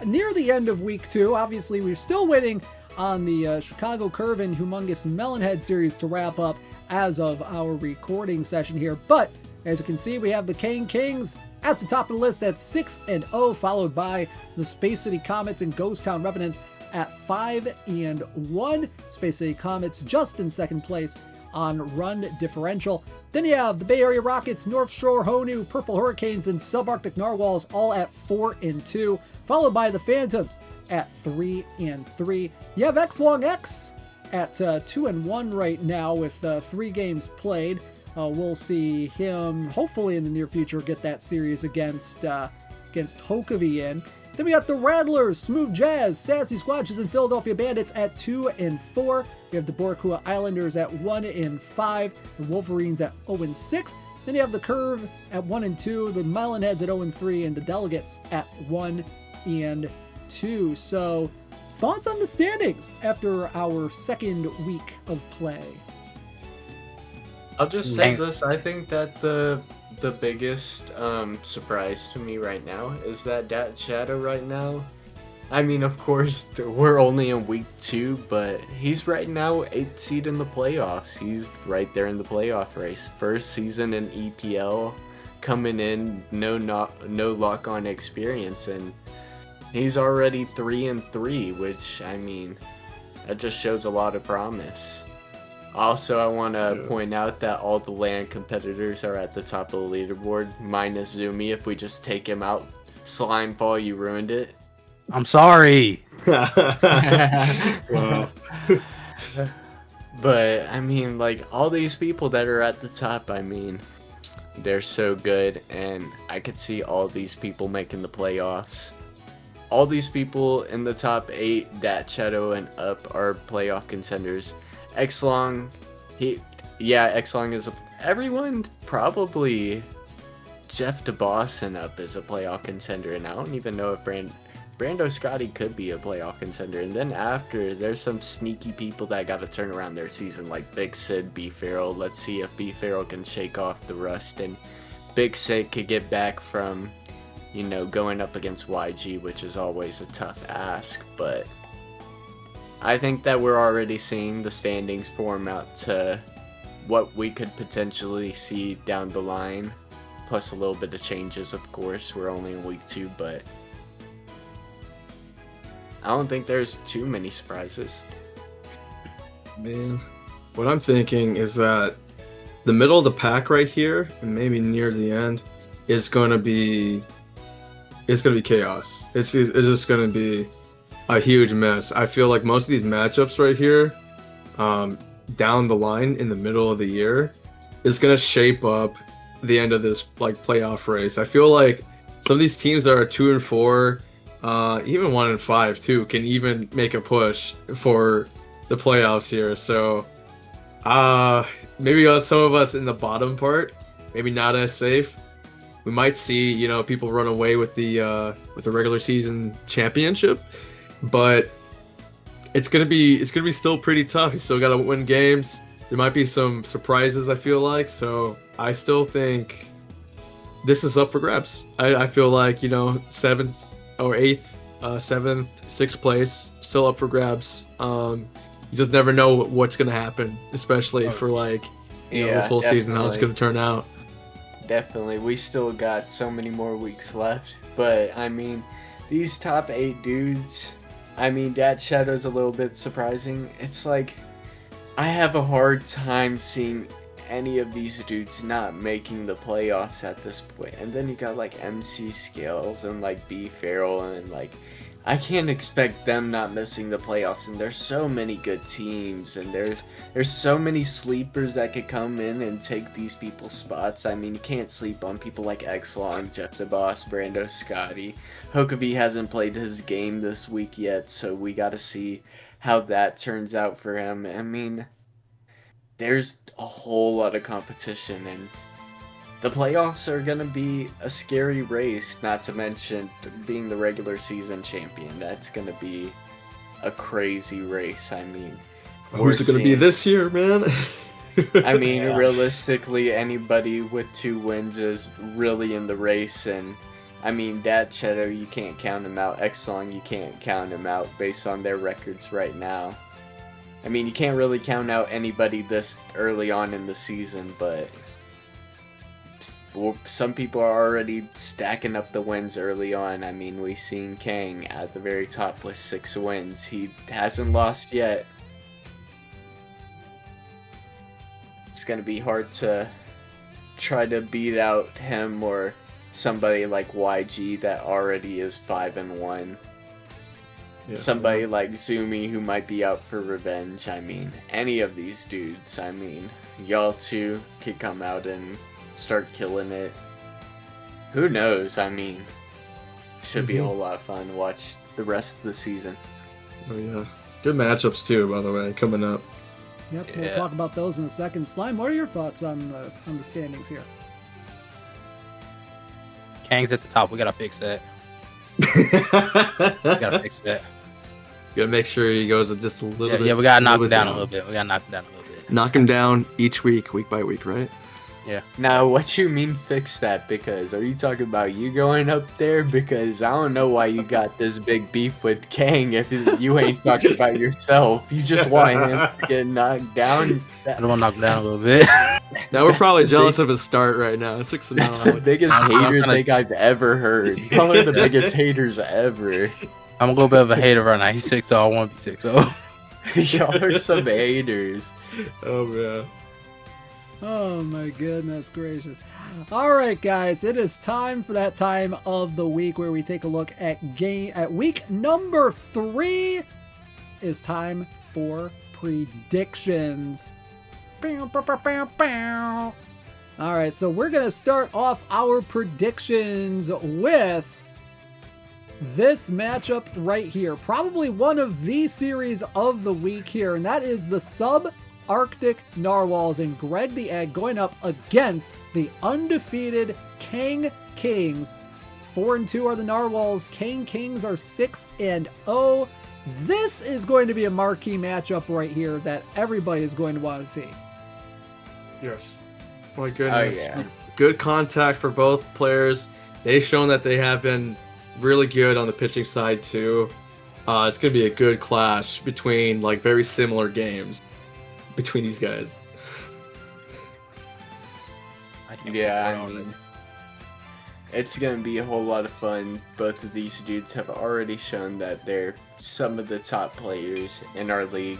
near the end of week 2. Obviously, we're still waiting on the Chicago Curve and Humongous Melonhead series to wrap up as of our recording session here. But as you can see, we have the Kane Kings at the top of the list at 6-0, followed by the Space City Comets and Ghost Town Revenants at 5-1. Space City Comets just in second place on run differential. Then you have the Bay Area Rockets, North Shore Honu, Purple Hurricanes, and Subarctic Narwhals all at 4-2, followed by the Phantoms at 3-3. You have X-Long X at 2-1 right now with 3 games played. We'll see him hopefully in the near future get that series against Hokovy in. Then we got the Rattlers, Smooth Jazz, Sassy Squatches, and Philadelphia Bandits at 2-4. We have the Boricua Islanders at 1-5, the Wolverines at 0-6. Then you have the Curve at 1-2, the Melonheads at 0-3, and the Delegates at 1-2. So, thoughts on the standings after our second week of play? I'll just say this. I think that the biggest surprise to me right now is that Dat Shadow right now, I mean, of course, we're only in week 2, but he's right now 8th seed in the playoffs. He's right there in the playoff race. First season in EPL, coming in, no lock-on experience, and he's already 3-3, which, I mean, that just shows a lot of promise. Also, I want to point out that all the land competitors are at the top of the leaderboard, minus Zumi. If we just take him out, Slimefall, you ruined it. I'm sorry. Wow. But, I mean, like, all these people that are at the top, I mean, they're so good, and I could see all these people making the playoffs. All these people in the top 8, Dat Shadow and up, are playoff contenders. X-Long, X-Long is everyone probably Jeff DeBoss and up is a playoff contender, and I don't even know if Brando Scotti could be a playoff contender. And then after, there's some sneaky people that got to turn around their season, like Big Sid, B. Farrell. Let's see if B. Farrell can shake off the rust, and Big Sid could get back from, going up against YG, which is always a tough ask. But I think that we're already seeing the standings form out to what we could potentially see down the line, plus a little bit of changes, of course. We're only in week 2, but I don't think there's too many surprises. Man, what I'm thinking is that the middle of the pack right here, and maybe near the end, is going to be chaos. It's just going to be a huge mess. I feel like most of these matchups right here, down the line in the middle of the year, is going to shape up the end of this playoff race. I feel like some of these teams that are 2 and 4, even 1 and 5 too, can even make a push for the playoffs here. So maybe some of us in the bottom part, maybe not as safe. We might see people run away with the regular season championship, but it's gonna be still pretty tough. You still gotta win games. There might be some surprises, I feel like. So I still think this is up for grabs. I feel like 7th or 8th, 7th, 6th place still up for grabs. You just never know what's gonna happen, especially for this whole season, how it's gonna turn out. Definitely, we still got so many more weeks left. But I mean, these top 8 dudes. I mean, Dat Shadow's a little bit surprising. It's like, I have a hard time seeing any of these dudes not making the playoffs at this point. And then you got MC Scales and B. Farrell, and I can't expect them not missing the playoffs. And there's so many good teams, and there's so many sleepers that could come in and take these people's spots. I mean, you can't sleep on people like Exlon, Jeff DeBoss, Brando Scotti. Hokovy hasn't played his game this week yet, so we got to see how that turns out for him. I mean, there's a whole lot of competition, and the playoffs are going to be a scary race, not to mention being the regular season champion. That's going to be a crazy race. I mean, who's it going to be this year, man? I mean, realistically, anybody with 2 wins is really in the race, and I mean, Dat Shadow, you can't count him out. Exlon, you can't count him out based on their records right now. I mean, you can't really count out anybody this early on in the season, but some people are already stacking up the wins early on. I mean, we've seen Kang at the very top with 6 wins. He hasn't lost yet. It's going to be hard to try to beat out him or somebody like YG that already is 5-1. Yeah. Somebody like Zumi who might be out for revenge. I mean, any of these dudes. I mean, y'all too could come out and start killing it. Who knows? I mean, should be a whole lot of fun to watch the rest of the season. Oh yeah, good matchups too, by the way, coming up. Yep, we'll talk about those in a second. Slime, what are your thoughts on the standings here? Kang's at the top. We gotta fix that. We gotta fix that. You gotta make sure he goes just a little bit. Yeah, we gotta knock him down a little bit. We gotta knock him down a little bit. Knock him down each week by week, right? Yeah. Now, what you mean fix that? Because are you talking about you going up there? Because I don't know why you got this big beef with Kang if you ain't talking about yourself. You just want him to get knocked down. I don't want to knock him down a little bit. Now we're probably jealous of his start right now. 6-0. That's the biggest hater thing I've ever heard. Y'all are the biggest haters ever. I'm a little bit of a hater right now. He's 6-0. I want to be 6-0. Y'all are some haters. Oh, man. Oh my goodness gracious. All right, guys, it is time for that time of the week where we take a look at week number 3. It's time for predictions. All right, so we're going to start off our predictions with this matchup right here. Probably one of the series of the week here, and that is the Sub-Arctic Narwhals and Greg the Egg going up against the undefeated Kang Kings 4-2 are the Narwhals. Kang Kings are 6-0. This is going to be a marquee matchup right here that everybody is going to want to see. Yes. My goodness. Oh, yeah. Good contact for both players. They've shown that they have been really good on the pitching side too. It's going to be a good clash between like very similar games between these guys. Yeah, I mean, it's going to be a whole lot of fun. Both of these dudes have already shown that they're some of the top players in our league.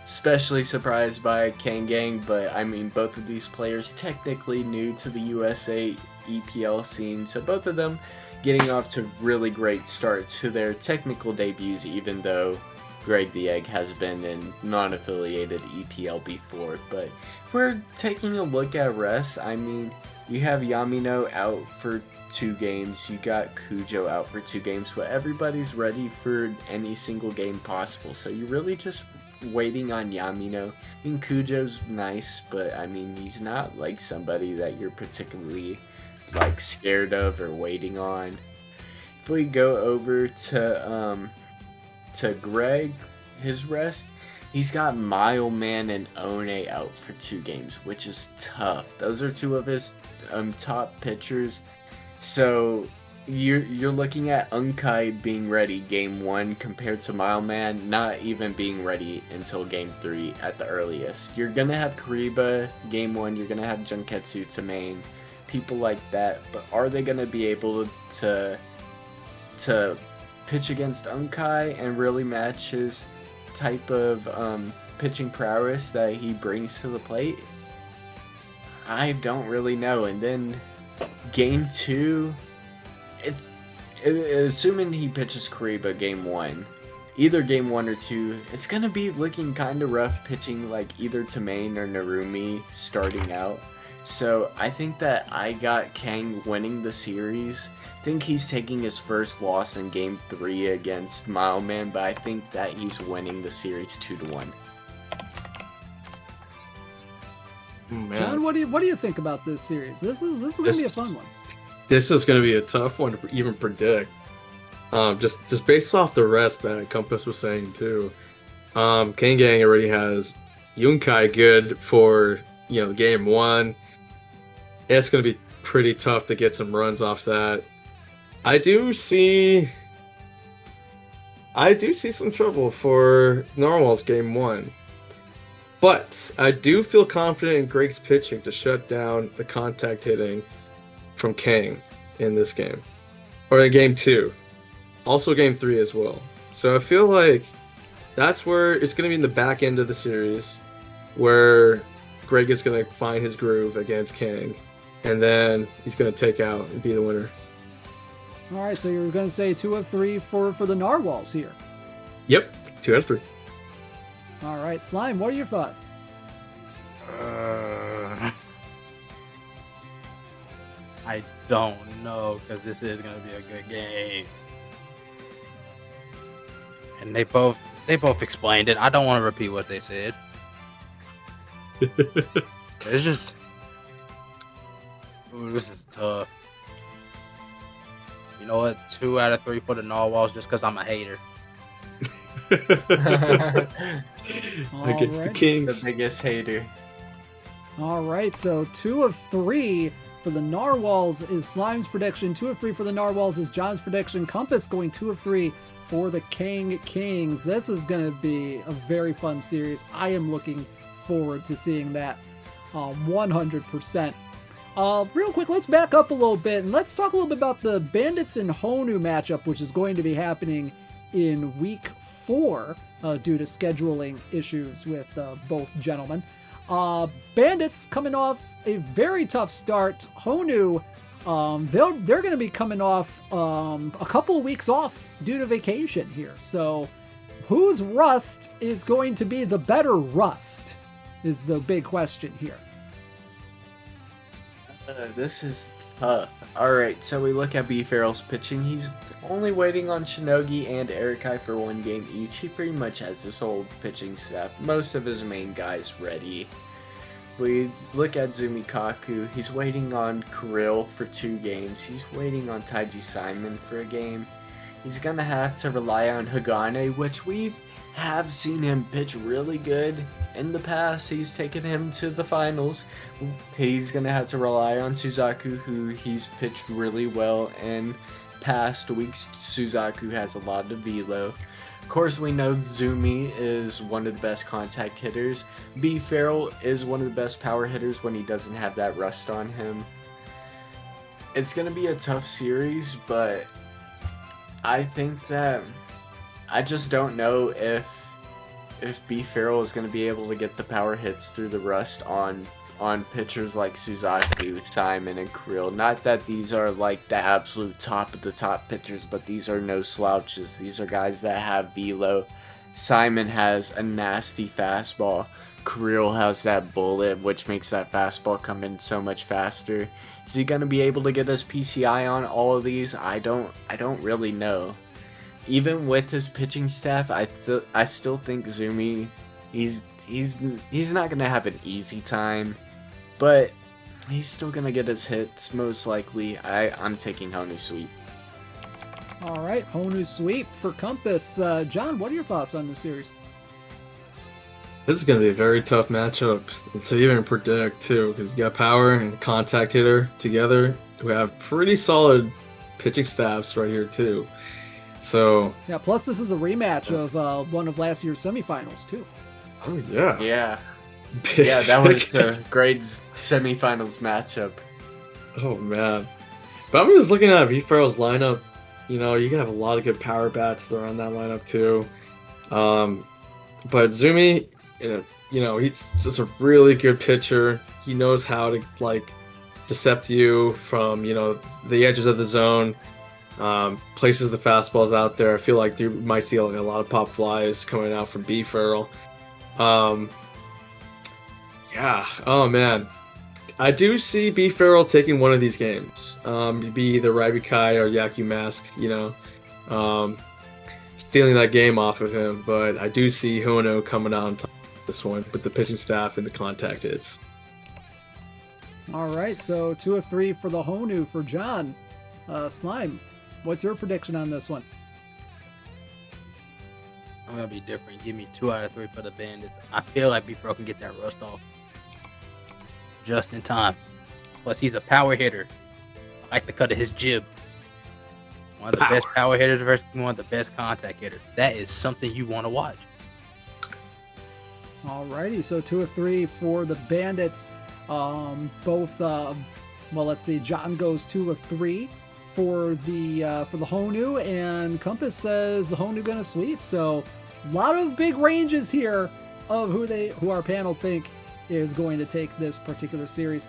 Especially surprised by Kang Gang, but I mean, both of these players technically new to the USA EPL scene, so both of them getting off to really great starts to their technical debuts, even though Greg the Egg has been in non-affiliated EPL before. But if we're taking a look at rest, I mean, you have Yamino out for 2 games, you got Cujo out for 2 games, but everybody's ready for any single game possible, so you're really just waiting on Yamino. I mean, Cujo's nice, but I mean, he's not like somebody that you're particularly like scared of or waiting on. If we go over to Greg, his rest, he's got Mileman and One out for 2 games, which is tough. Those are 2 of his top pitchers. So you're looking at Unkai being ready game 1 compared to Mileman not even being ready until game 3 at the earliest. You're gonna have Kariba game 1, you're gonna have Junketsu to main, people like that, but are they gonna be able to pitch against Unkai and really match his type of pitching prowess that he brings to the plate? I don't really know. And then game 2, assuming he pitches Kariba game 1, either game 1 or 2, it's gonna be looking kind of rough pitching like either to Main or Narumi starting out. So I think that I got Kang winning the series. I think he's taking his first loss in game 3 against Mileman, but I think that he's winning the series 2-1. John, what do you think about this series? This is going to be a fun one. This is going to be a tough one to even predict. Just based off the rest that Compass was saying too. Kang Gang already has Yunkai good for game 1. It's going to be pretty tough to get some runs off that. I do see some trouble for Narwhal's game 1. But I do feel confident in Greg's pitching to shut down the contact hitting from Kang in this game. Or in game 2. Also game 3 as well. So I feel like that's where it's going to be in the back end of the series where Greg is going to find his groove against Kang. And then he's going to take out and be the winner. All right, so you're going to say 2 of 3 for the Narwhals here. Yep, 2 out of 3. All right, Slime, what are your thoughts? I don't know, because this is going to be a good game. And they both explained it. I don't want to repeat what they said. It's just... Ooh, this is tough. You know what? 2 out of 3 for the Narwhals just because I'm a hater. Against the Kings. The biggest hater. All right, so 2 of 3 for the Narwhals is Slime's prediction. 2 of 3 for the Narwhals is John's prediction. Compass going 2 of 3 for the Kang Kings. This is going to be a very fun series. I am looking forward to seeing that 100%. Real quick, let's back up a little bit and let's talk a little bit about the Bandits and Honu matchup, which is going to be happening in week 4 due to scheduling issues with both gentlemen. Bandits coming off a very tough start. Honu, they're going to be coming off a couple of weeks off due to vacation here. So whose rust is going to be the better rust is the big question here. This is tough. Alright, so we look at B. Farrell's pitching. He's only waiting on Shinogi and Erikai for 1 game each. He pretty much has his whole pitching staff, most of his main guys ready. we look at Zumikaku. He's waiting on Kirill for 2 games. He's waiting on Taiji Simon for a game. He's going to have to rely on Hagane, which we have seen him pitch really good in the past. He's taken him to the finals. He's going to have to rely on Suzaku, who he's pitched really well in past weeks. Suzaku has a lot of velo. Of course, we know Zumi is one of the best contact hitters. B. Farrell is one of the best power hitters when he doesn't have that rust on him. It's going to be a tough series, but I think that I just don't know if B. Farrell is going to be able to get the power hits through the rust on pitchers like Suzaku, Simon, and Kirill. Not that these are like the absolute top of the top pitchers, but these are no slouches. These are guys that have velo. Simon has a nasty fastball. Kirill has that bullet, which makes that fastball come in so much faster. Is he going to be able to get his PCI on all of these? I don't really know. Even with his pitching staff, I still think Zumi, he's not gonna have an easy time, but he's still gonna get his hits most likely. I'm taking Honu sweep. All right, Honu sweep for Compass. John, what are your thoughts on this series? This is going to be a very tough matchup to even predict, too, because you got power and contact hitter together who have pretty solid pitching staffs right here, too. So yeah, plus this is a rematch of one of last year's semifinals, too. Oh, yeah. Yeah. Yeah, that was the grades semifinals matchup. Oh, man. But I'm just looking at V. Farrell's lineup. You know, you can have a lot of good power bats that are on that lineup, too. But Zumi, you know, he's just a really good pitcher. He knows how to, like, decept you from, you know, the edges of the zone. Places the fastballs out there. I feel like you might see like a lot of pop flies coming out from B. Farrell. Yeah. Oh man, I do see B. Farrell taking one of these games. Be either Rabikai or Yaku Mask. You know, stealing that game off of him. But I do see Hono coming out on top of this one with the pitching staff and the contact hits. All right, so 2 of 3 for the Honu for John. Slime, what's your prediction on this one? I'm gonna be different. Give me 2 out of 3 for the Bandits. I feel like B. Farrell can get that rust off just in time. Plus, he's a power hitter. I like the cut of his jib. One of the best power hitters versus one of the best contact hitters. That is something you want to watch. Alrighty, so 2 of 3 for the Bandits. Both, well, let's see. John goes 2 of 3 for the Honu, and Compass says the Honu gonna sweep. So, a lot of big ranges here of who our panel think is going to take this particular series.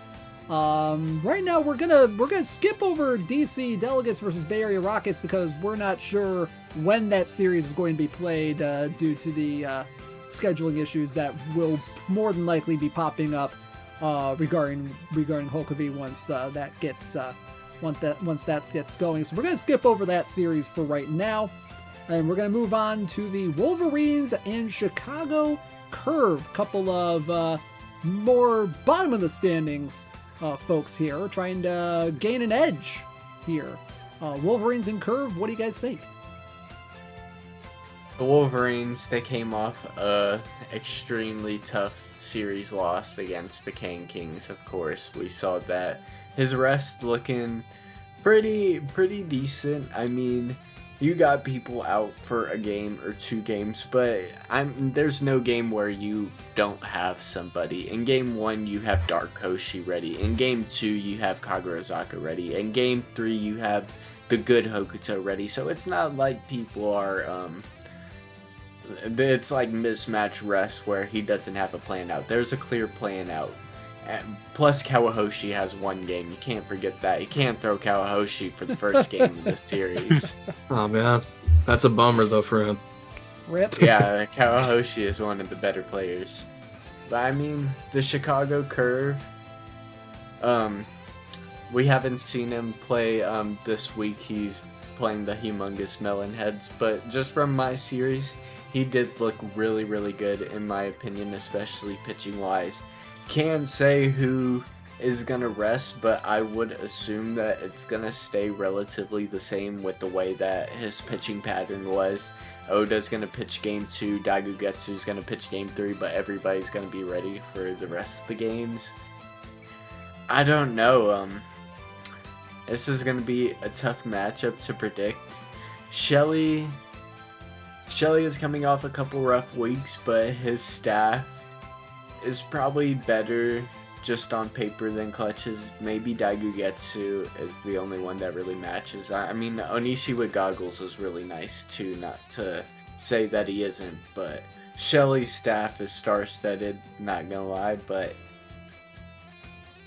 Right now, we're gonna skip over DC Delegates versus Bay Area Rockets because we're not sure when that series is going to be played due to the scheduling issues that will more than likely be popping up regarding Hokovi once that gets going. So we're gonna skip over that series for right now, and we're gonna move on to the Wolverines and Chicago Curve. Couple of more bottom of the standings folks here trying to gain an edge here. Wolverines and Curve, what do you guys think? The Wolverines, they came off a extremely tough series loss against the Kang Kings, of course. We saw that. His rest looking pretty decent. I mean, you got people out for a game or 2 games, but there's no game where you don't have somebody. In game 1, you have Dark Hoshi ready. In game 2, you have Kagurazaka ready. In game 3, you have the good Hokuto ready. So it's not like people are, it's like mismatch rest where he doesn't have a plan out. There's a clear plan out. Plus, Kawahoshi has 1 game. You can't forget that. You can't throw Kawahoshi for the first game of this series. Oh man, that's a bummer though for him. Rip. Yeah, Kawahoshi is one of the better players. But I mean, the Chicago Curve, we haven't seen him play this week. He's playing the Humongous Melonheads, but just from my series, he did look really good in my opinion, especially pitching wise. can't say who is gonna rest, but I would assume that it's gonna stay relatively the same with the way that his pitching pattern was. Oda's gonna pitch game 2, Daigugetsu's gonna pitch game 3, but everybody's gonna be ready for the rest of the games. I don't know. This is gonna be a tough matchup to predict. Shelly is coming off a couple rough weeks, but his staff is probably better just on paper than Clutch's. Maybe Daigugetsu is the only one that really matches. I mean, Onishi with goggles is really nice too, not to say that he isn't, but Shelly's staff is star-studded, not gonna lie, but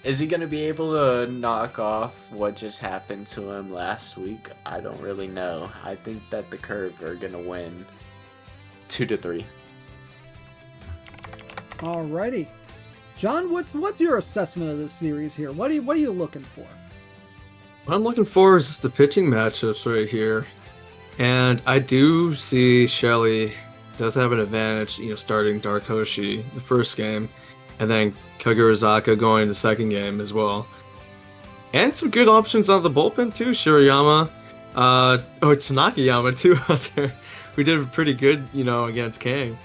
is he gonna be able to knock off what just happened to him last week? I don't really know. I think that the Curve are gonna win 2-3. Alrighty. John, what's your assessment of this series here? What are you looking for? What I'm looking for is just the pitching matchups right here. And I do see Shelly does have an advantage, starting Dark Hoshi the first game, and then Kagurazaka going the second game as well. And some good options on the bullpen too. Shirayama, it's Nakayama too out there, who did pretty good, against Kang.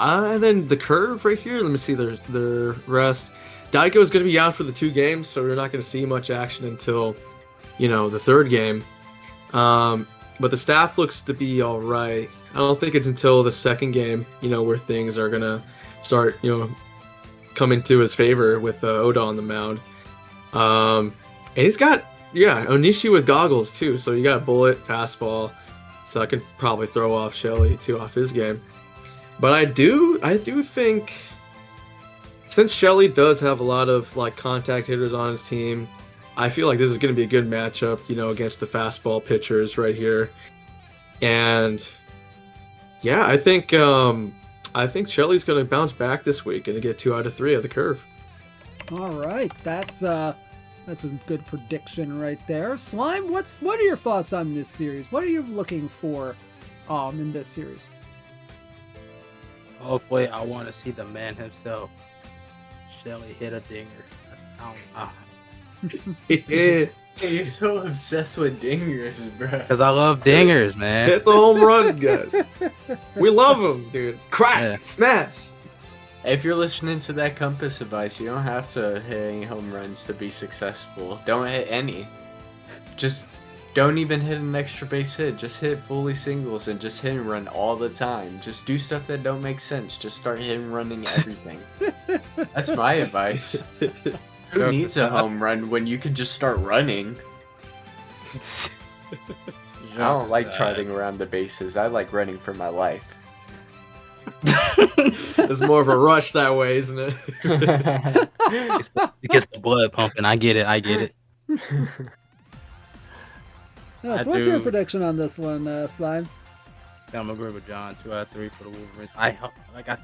And then the Curve right here. Let me see their rest. Daiko is going to be out for the 2 games, so we're not going to see much action until, the third game. But the staff looks to be all right. I don't think it's until the second game, where things are going to start, coming to his favor with Oda on the mound. And he's got, Onishi with goggles too. So you got bullet, fastball. So I could probably throw off Shelly too off his game. But I do think, since Shelly does have a lot of contact hitters on his team, I feel like this is going to be a good matchup, against the fastball pitchers right here. And yeah, I think Shelly's going to bounce back this week and get 2 out of 3 of the Curve. All right, that's a good prediction right there. Slime, what are your thoughts on this series? What are you looking for in this series? Hopefully, I want to see the man himself, Shelly, hit a dinger. Yeah. You're so obsessed with dingers, bro. Because I love dingers, man. Hit the home runs, guys. We love them, dude. Crack, smash. If you're listening to that compass advice, you don't have to hit any home runs to be successful. Don't hit any. Just don't even hit an extra base hit. Just hit fully singles and just hit and run all the time. Just do stuff that don't make sense. Just start hit and running everything. That's my advice. Who needs a home run when you can just start running? I don't like trotting around the bases. I like running for my life. It's more of a rush that way, isn't it? It gets the blood pumping. I get it. So what's your prediction on this one, Slime? I'm agreeing with John. 2 out of 3 for the Wolverines. I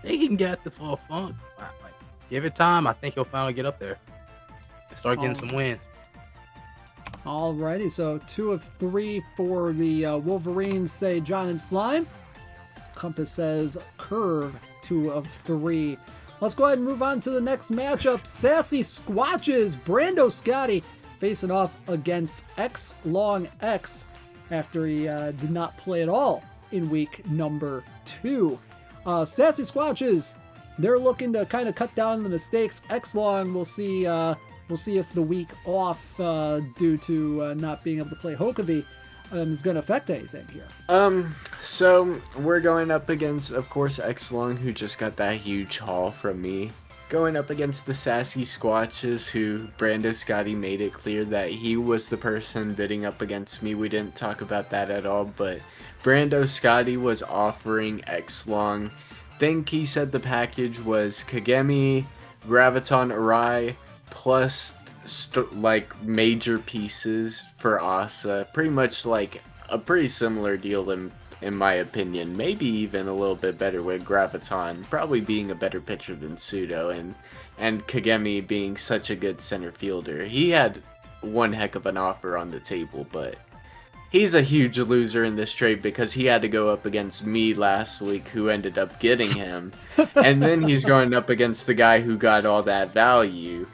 think he can get this all fun. Give it time. I think he'll finally get up there and start getting some wins. Alrighty, so 2 of 3 for the Wolverines, say John and Slime. Compass says Curve, 2 of 3. Let's go ahead and move on to the next matchup. Sassy Squatches, Brando Scotti facing off against X Long X after he did not play at all in week number 2. Sassy Squatches, they're looking to kind of cut down the mistakes. X Long, we'll see if the week off due to not being able to play Hokavi is going to affect anything here. So we're going up against, of course, X Long, who just got that huge haul from me. Going up against the Sassy Squatches, who Brando Scotti made it clear that he was the person bidding up against me. We didn't talk about that at all, but Brando Scotti was offering X Long. Think he said the package was Kagemi, Graviton Arai, plus major pieces for Asa. Pretty much like a pretty similar deal in my opinion. Maybe even a little bit better with Graviton probably being a better pitcher than Pseudo, and Kagemi being such a good center fielder. He had one heck of an offer on the table, but he's a huge loser in this trade because he had to go up against me last week, who ended up getting him. And then he's going up against the guy who got all that value.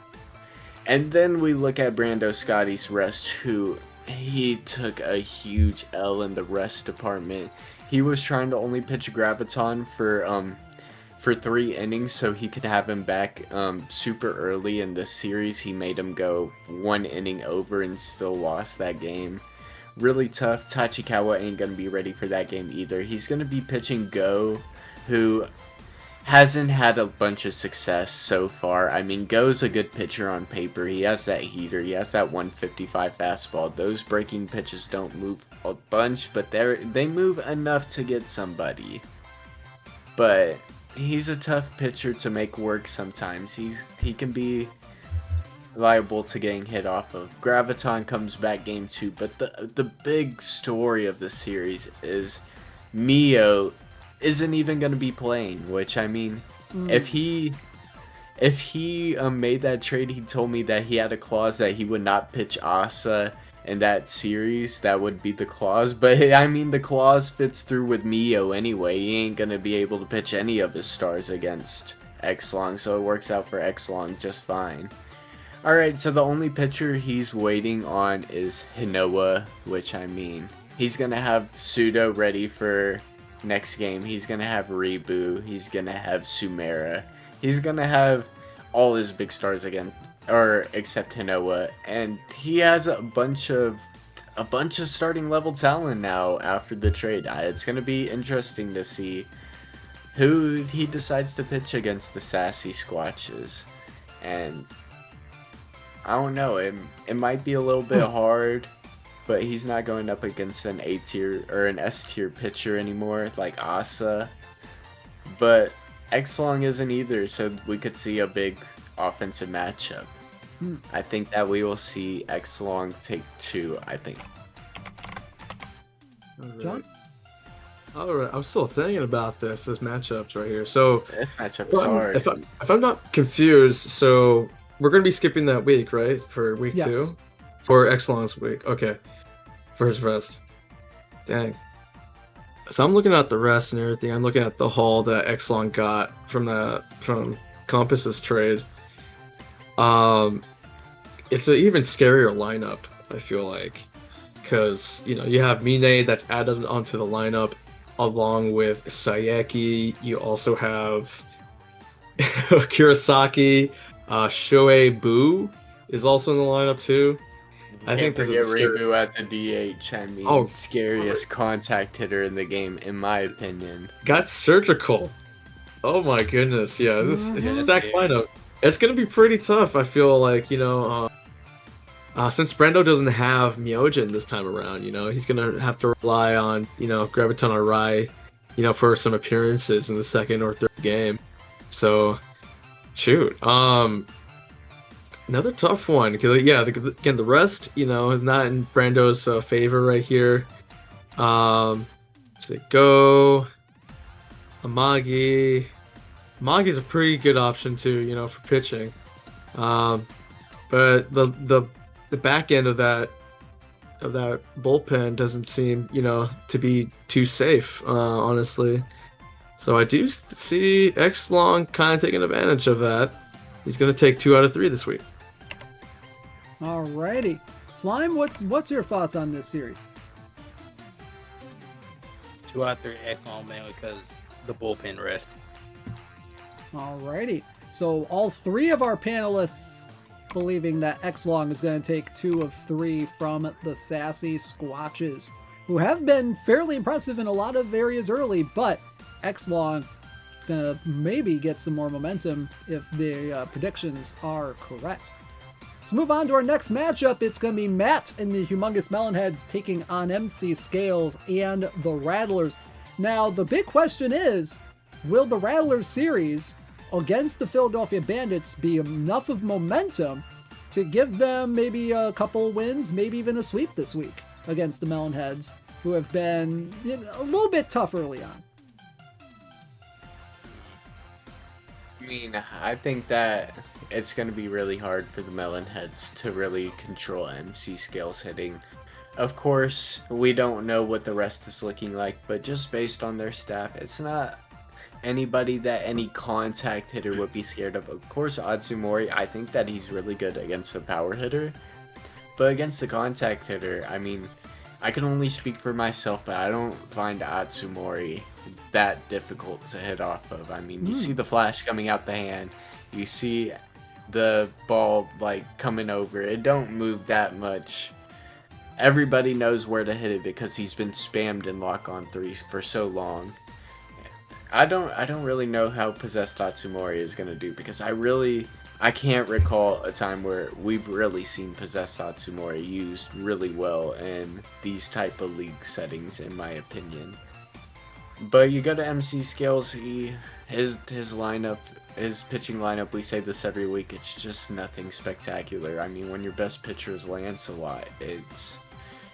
And then we look at Brando Scotty's rest, who he took a huge L in the rest department. He was trying to only pitch Graviton for 3 innings so he could have him back super early in the series. He made him go 1 inning over and still lost that game. Really tough. Tachikawa ain't going to be ready for that game either. He's going to be pitching Go, who hasn't had a bunch of success so far. I mean, Go's a good pitcher on paper. He has that heater. He has that 155 fastball. Those breaking pitches don't move a bunch, but they move enough to get somebody. But he's a tough pitcher to make work sometimes. He can be liable to getting hit off of. Graviton comes back game 2, but the big story of this series is Mio isn't even going to be playing, which, I mean, if he made that trade, he told me that he had a clause that he would not pitch Asa in that series. That would be the clause, but I mean, the clause fits through with Mio anyway. He ain't going to be able to pitch any of his stars against X-Long, so it works out for X-Long just fine. Alright, so the only pitcher he's waiting on is Hinoa, which, I mean, he's going to have Pseudo ready for next game. He's gonna have Rebu. He's gonna have Sumera. He's gonna have all his big stars again, or except Hinoa, and he has a bunch of starting level talent now after the trade. It's gonna be interesting to see who he decides to pitch against the sassy Squatches, and I don't know. It might be a little bit hard. But he's not going up against an A tier or an S tier pitcher anymore, like Asa. But X-Long isn't either, so we could see a big offensive matchup. I think that we will see X-Long take 2, I think. John? Alright, I'm still thinking about this matchups right here. So This matchup is hard. If I'm not confused, so we're going to be skipping that week, right? For week Yes. 2? For X-Long's week. Okay. For his rest. Dang. So I'm looking at the rest and everything. I'm looking at the haul that X-Long got from Compass's trade. It's an even scarier lineup, I feel like. Because, you have Mine that's added onto the lineup along with Sayeki. You also have Kurosaki. Shohei Boo is also in the lineup too. I think this is Rebu as a DH. I mean, scariest contact hitter in the game, in my opinion. Got surgical. Oh my goodness, yeah, this is a stacked lineup. It's gonna be pretty tough. I feel like since Brando doesn't have Myojin this time around, he's gonna have to rely on Graviton Arai, for some appearances in the second or third game. So, shoot. Another tough one because again the rest is not in Brando's favor right here. Say Go, Amagi. Amagi's a pretty good option too, for pitching. But the back end of that bullpen doesn't seem to be too safe, honestly. So I do see X-Long kind of taking advantage of that. He's going to take 2 out of 3 this week. Alrighty. Slime, what's your thoughts on this series? 2 out of 3 X-Long, mainly because the bullpen rest. Alrighty. So all 3 of our panelists believing that X-Long is going to take 2 of 3 from the sassy Squatches, who have been fairly impressive in a lot of areas early, but X-Long gonna maybe get some more momentum if the predictions are correct. Let's move on to our next matchup. It's going to be Matt and the Humongous Melonheads taking on MC Scales and the Rattlers. Now, the big question is, will the Rattlers series against the Philadelphia Bandits be enough of momentum to give them maybe a couple wins, maybe even a sweep this week against the Melonheads, who have been a little bit tough early on? I mean, I think that it's going to be really hard for the Melonheads to really control MC Scales hitting. Of course, we don't know what the rest is looking like, but just based on their staff, it's not anybody that any contact hitter would be scared of. Of course, Atsumori, I think that he's really good against the power hitter, but against the contact hitter, I mean, I can only speak for myself, but I don't find Atsumori that difficult to hit off of. I mean, you see the flash coming out the hand, you see the ball like coming over, it don't move that much. Everybody knows where to hit it because he's been spammed in lock-on threes for so long. I don't really know how Possessed Atsumori is gonna do because I can't recall a time where we've really seen Possessed Atsumori used really well in these type of league settings, in my opinion. But you go to MC Scales, his lineup, his pitching lineup, we say this every week, it's just nothing spectacular. I mean, when your best pitcher is Lancelot, it's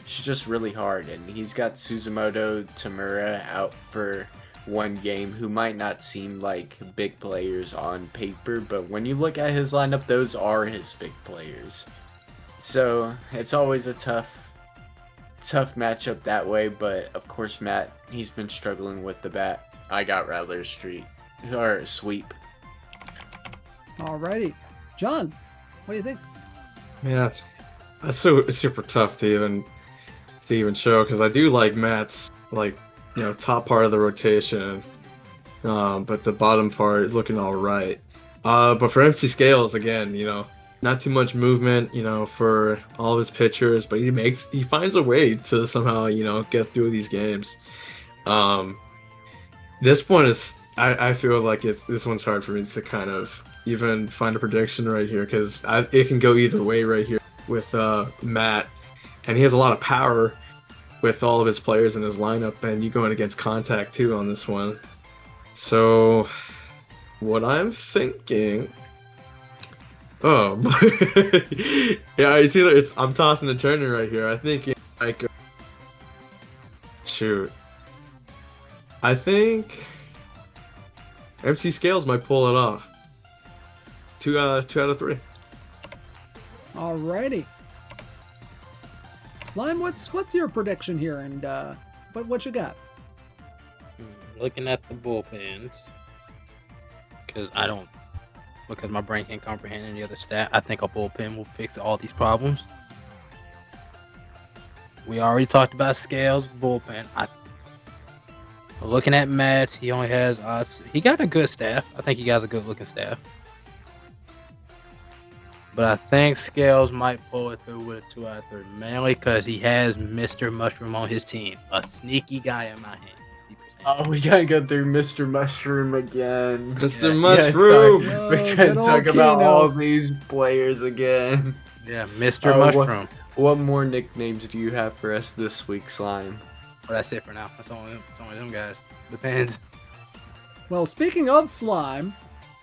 just really hard. And he's got Suzumoto, Tamura out for one game, who might not seem like big players on paper, but when you look at his lineup, those are his big players. So it's always a tough matchup that way, but of course Matt, he's been struggling with the bat. I got Rattler sweep. Alrighty. John, what do you think? Yeah, that's super tough to even show, because I do like Matt's top part of the rotation, but the bottom part is looking all right. But for MC Scales, again, not too much movement, for all of his pitchers, but he finds a way to somehow, get through these games. This one is, I feel like this one's hard for me to kind of even find a prediction right here, because it can go either way right here with Matt, and he has a lot of power with all of his players in his lineup, and you going against contact too on this one. So what I'm thinking, yeah, I'm tossing and turning right here. I think I think MC Scales might pull it off. 2 out of 3. Alrighty. Slime, what's your prediction here, and what you got? Looking at the bullpens, because my brain can't comprehend any other stat. I think a bullpen will fix all these problems. We already talked about Scales bullpen. Looking at Matt, he only has he got a good staff. I think he got a good looking staff. But I think Scales might pull it through with a 2 out of 3, mainly because he has Mr. Mushroom on his team, a sneaky guy in my hand. Oh, we gotta go through Mr. Mushroom again. Mr. Mushroom! We gotta talk about all these players again. Yeah, Mr. Mushroom. What more nicknames do you have for us this week, Slime? Well, that's it for now. That's only them guys. Depends. Well, speaking of Slime,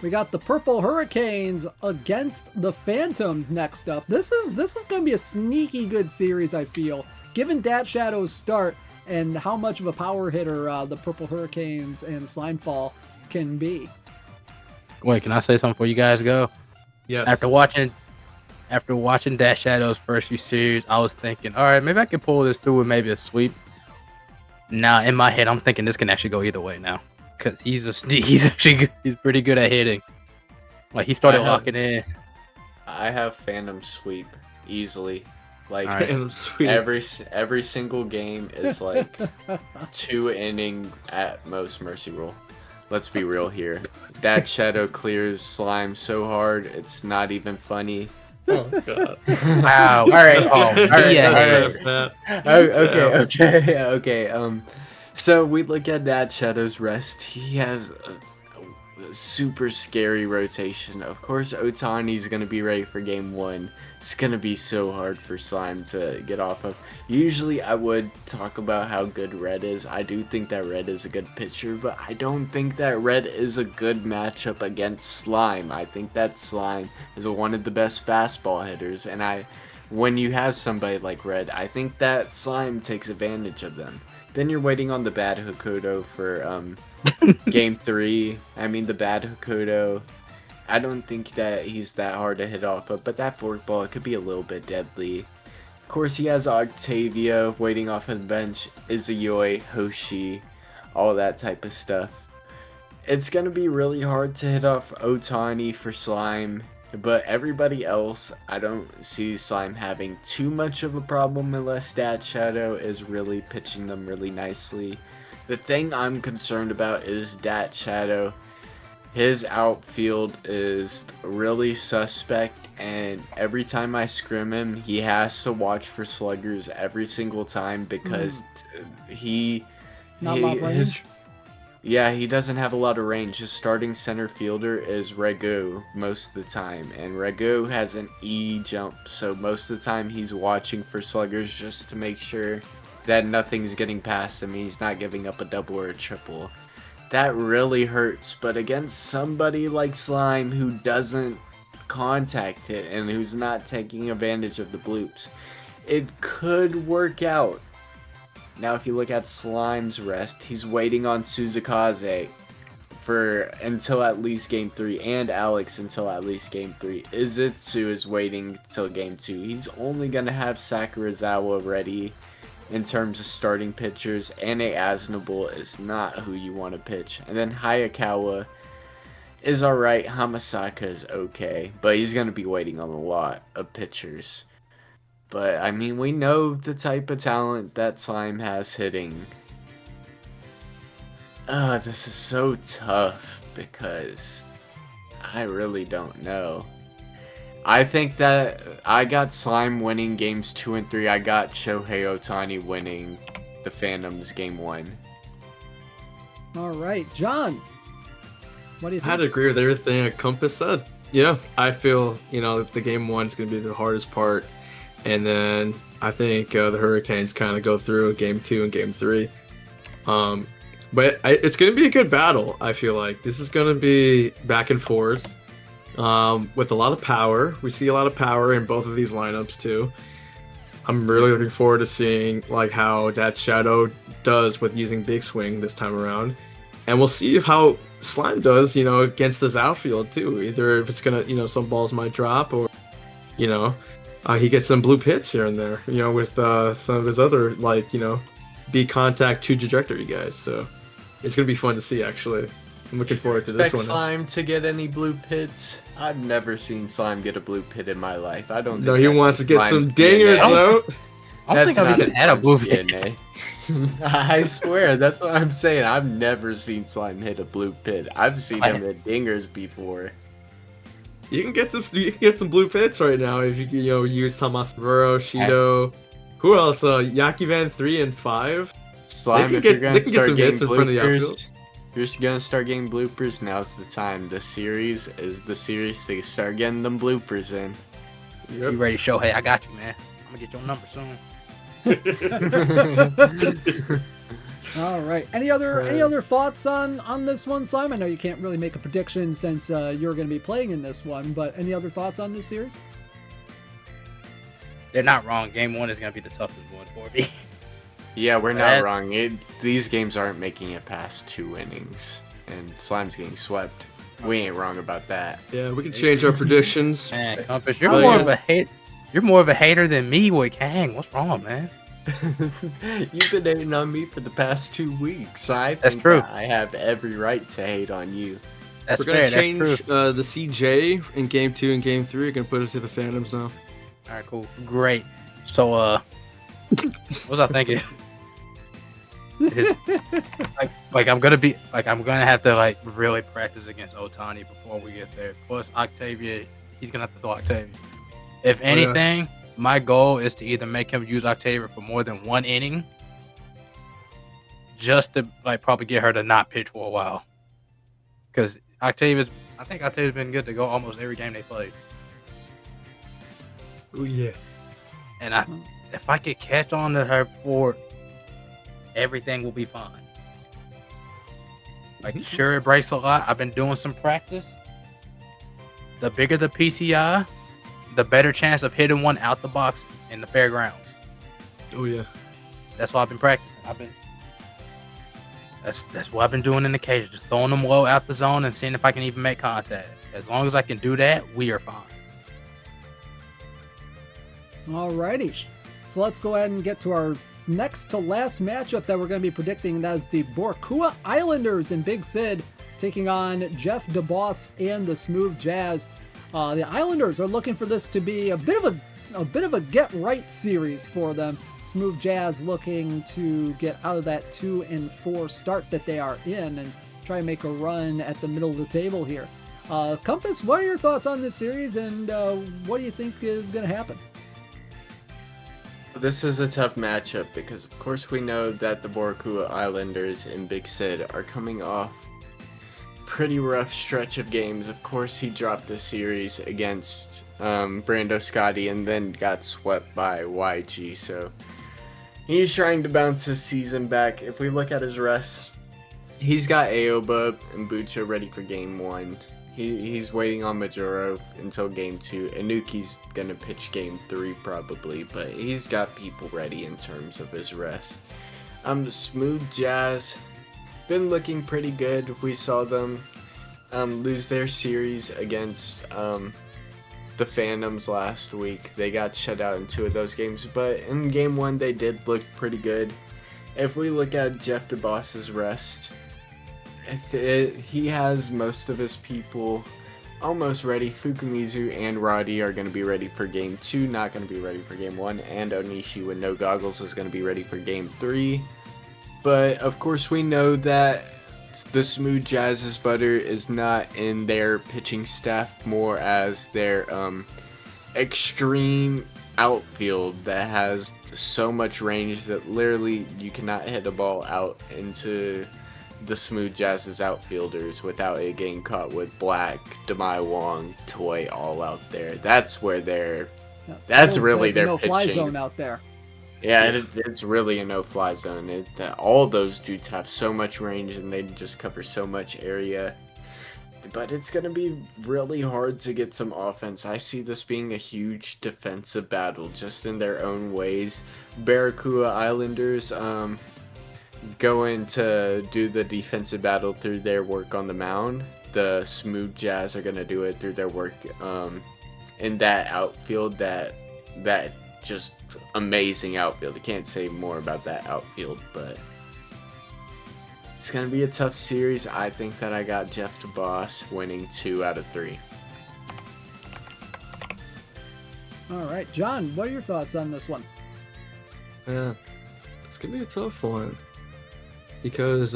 we got the Purple Hurricanes against the Phantoms next up. This is going to be a sneaky good series, I feel, given Dat Shadow's start and how much of a power hitter the Purple Hurricanes and Slimefall can be. Wait, can I say something before you guys go? Yes. After watching Dat Shadow's first few series, I was thinking, all right, maybe I can pull this through with maybe a sweep. Now, in my head, I'm thinking this can actually go either way now. Because he's pretty good at hitting. Like, he started locking in. I have Phantom Sweep easily. Like, Phantom Sweep. every single game is like 2 inning at most Mercy Rule. Let's be real here. That Shadow clears Slime so hard, it's not even funny. Oh god. Wow. All right. Okay. So we look at that Shadow's rest. He has a super scary rotation. Of course, Otani's gonna be ready for game 1. It's gonna be so hard for Slime to get off of. Usually, I would talk about how good Red is. I do think that Red is a good pitcher, but I don't think that Red is a good matchup against Slime. I think that Slime is one of the best fastball hitters, and when you have somebody like Red, I think that Slime takes advantage of them. Then you're waiting on the bad Hokuto for game 3. I mean, the bad Hokuto, I don't think that he's that hard to hit off of, but that forkball, it could be a little bit deadly. Of course, he has Octavia waiting off the bench, Izuyoi, Hoshi, all that type of stuff. It's going to be really hard to hit off Otani for Slime, but everybody else, I don't see Slime having too much of a problem unless Dat Shadow is really pitching them really nicely. The thing I'm concerned about is Dat Shadow. His outfield is really suspect, and every time I scrim him, he has to watch for sluggers every single time because he doesn't have a lot of range. His starting center fielder is Regu most of the time, and Regu has an E jump, so most of the time he's watching for sluggers just to make sure that nothing's getting past him. He's not giving up a double or a triple. That really hurts, but against somebody like Slime who doesn't contact it and who's not taking advantage of the bloops, it could work out. Now, if you look at Slime's rest, he's waiting on Suzukaze until at least Game 3, and Alex until at least Game 3. Izutsu is waiting till Game 2. He's only going to have Sakurazawa ready in terms of starting pitchers, and Aznable is not who you want to pitch. And then Hayakawa is alright, Hamasaka is okay, but he's going to be waiting on a lot of pitchers. But, I mean, we know the type of talent that Slime has hitting. This is so tough because I really don't know. I think that I got Slime winning games 2 and 3. I got Shohei Ohtani winning the Phantoms game 1. All right, John. What do you think? I had to agree with everything Compass said. Yeah, I feel, the game 1 is going to be the hardest part. And then I think the Hurricanes kind of go through game 2 and game 3. But it's going to be a good battle, I feel like. This is going to be back and forth. With a lot of power. We see a lot of power in both of these lineups too. I'm really looking forward to seeing how Dat Shadow does with using Big Swing this time around. And we'll see how Slime does, against this outfield too. Either if it's gonna, some balls might drop or, he gets some blue hits here and there, with some of his other B contact 2 trajectory guys. So it's gonna be fun to see actually. I'm looking forward to this one. Slime to get any blue pits? I've never seen Slime get a blue pit in my life. I don't. No, he wants to get some dingers though. I don't think I've even had a blue pit. I swear, that's what I'm saying. I've never seen Slime hit a blue pit. I've seen him hit dingers before. You can get some blue pits right now if you use Tomasavuro, Shido. Who else? Yakivan 3 and 5. Slime, if you're gonna start getting bloopers, you're gonna start getting bloopers. Now's the time. The series is the series to start getting them bloopers in. Yep. You ready to show? Hey, I got you, man. I'm gonna get your number soon. All right. Any other thoughts on this one, Slime? I know you can't really make a prediction since you're going to be playing in this one, but any other thoughts on this series? They're not wrong. Game 1 is going to be the toughest one for me. Yeah, we're not wrong. These games aren't making it past 2 innings, and Slime's getting swept. We ain't wrong about that. Yeah, we can change our predictions. Man, Compass, you're more of a hate. You're more of a hater than me, boy. Kang, what's wrong, man? You've been hating on me for the past 2 weeks. I That's think true. that I have every right to hate on you. That's We're gonna fair. change That's true. the CJ in game 2 and game 3. We're gonna put it to the Phantoms now. All right, cool, great. So, what was I thinking? I'm gonna have to really practice against Ohtani before we get there. Plus Octavia, he's gonna have to throw Octavia. If anything, my goal is to either make him use Octavia for more than 1 inning, just to probably get her to not pitch for a while. Because I think Octavia's been good to go almost every game they played. Oh yeah. And if I could catch on to her for, everything will be fine. Sure, it breaks a lot. I've been doing some practice. The bigger the PCI, the better chance of hitting one out the box in the fairgrounds. Oh yeah. That's what I've been practicing. That's what I've been doing in the cage, just throwing them low out the zone and seeing if I can even make contact. As long as I can do that, we are fine. Alrighty. So let's go ahead and get to our next to last matchup that we're going to be predicting. That is the Boricua Islanders and Big Sid taking on Jeff DeBoss and the Smooth Jazz. The Islanders are looking for this to be a bit of a get right series for them. Smooth Jazz looking to get out of that 2-4 start that they are in and try and make a run at the middle of the table here. Compass, what are your thoughts on this series, and what do you think is going to happen? This is a tough matchup because, of course, we know that the Boricua Islanders and Big Sid are coming off pretty rough stretch of games. Of course, he dropped the series against Brando Scotti and then got swept by YG, so he's trying to bounce his season back. If we look at his rest, he's got Aoba and Bucha ready for game 1. He's waiting on Majuro until game 2. Anuki's gonna pitch game 3 probably, but he's got people ready in terms of his rest. The Smooth Jazz been looking pretty good. We saw them lose their series against the Phantoms last week. They got shut out in 2 of those games, but in game 1 they did look pretty good. If we look at Jeff DeBoss's rest, he has most of his people almost ready. Fukumizu and Roddy are going to be ready for game 2, not going to be ready for game 1, and Onishi with no goggles is going to be ready for game 3. But of course we know that the Smooth Jazz's butter is not in their pitching staff, more as their extreme outfield that has so much range that literally you cannot hit a ball out into the Smooth Jazz's outfielders without it getting caught with Black, Demai Wong, Toy all out there. That's where they're. That's really their no pitching. fly zone out there. Yeah, it's really a no-fly zone. All those dudes have so much range and they just cover so much area. But it's going to be really hard to get some offense. I see this being a huge defensive battle just in their own ways. Boricua Islanders going to do the defensive battle through their work on the mound. The Smooth Jazz are going to do it through their work in that outfield, that just amazing outfield. I can't say more about that outfield, but it's going to be a tough series. I think that I got Jeff DeBoss winning 2 out of 3. All right, John, what are your thoughts on this one? Yeah, it's going to be a tough one because,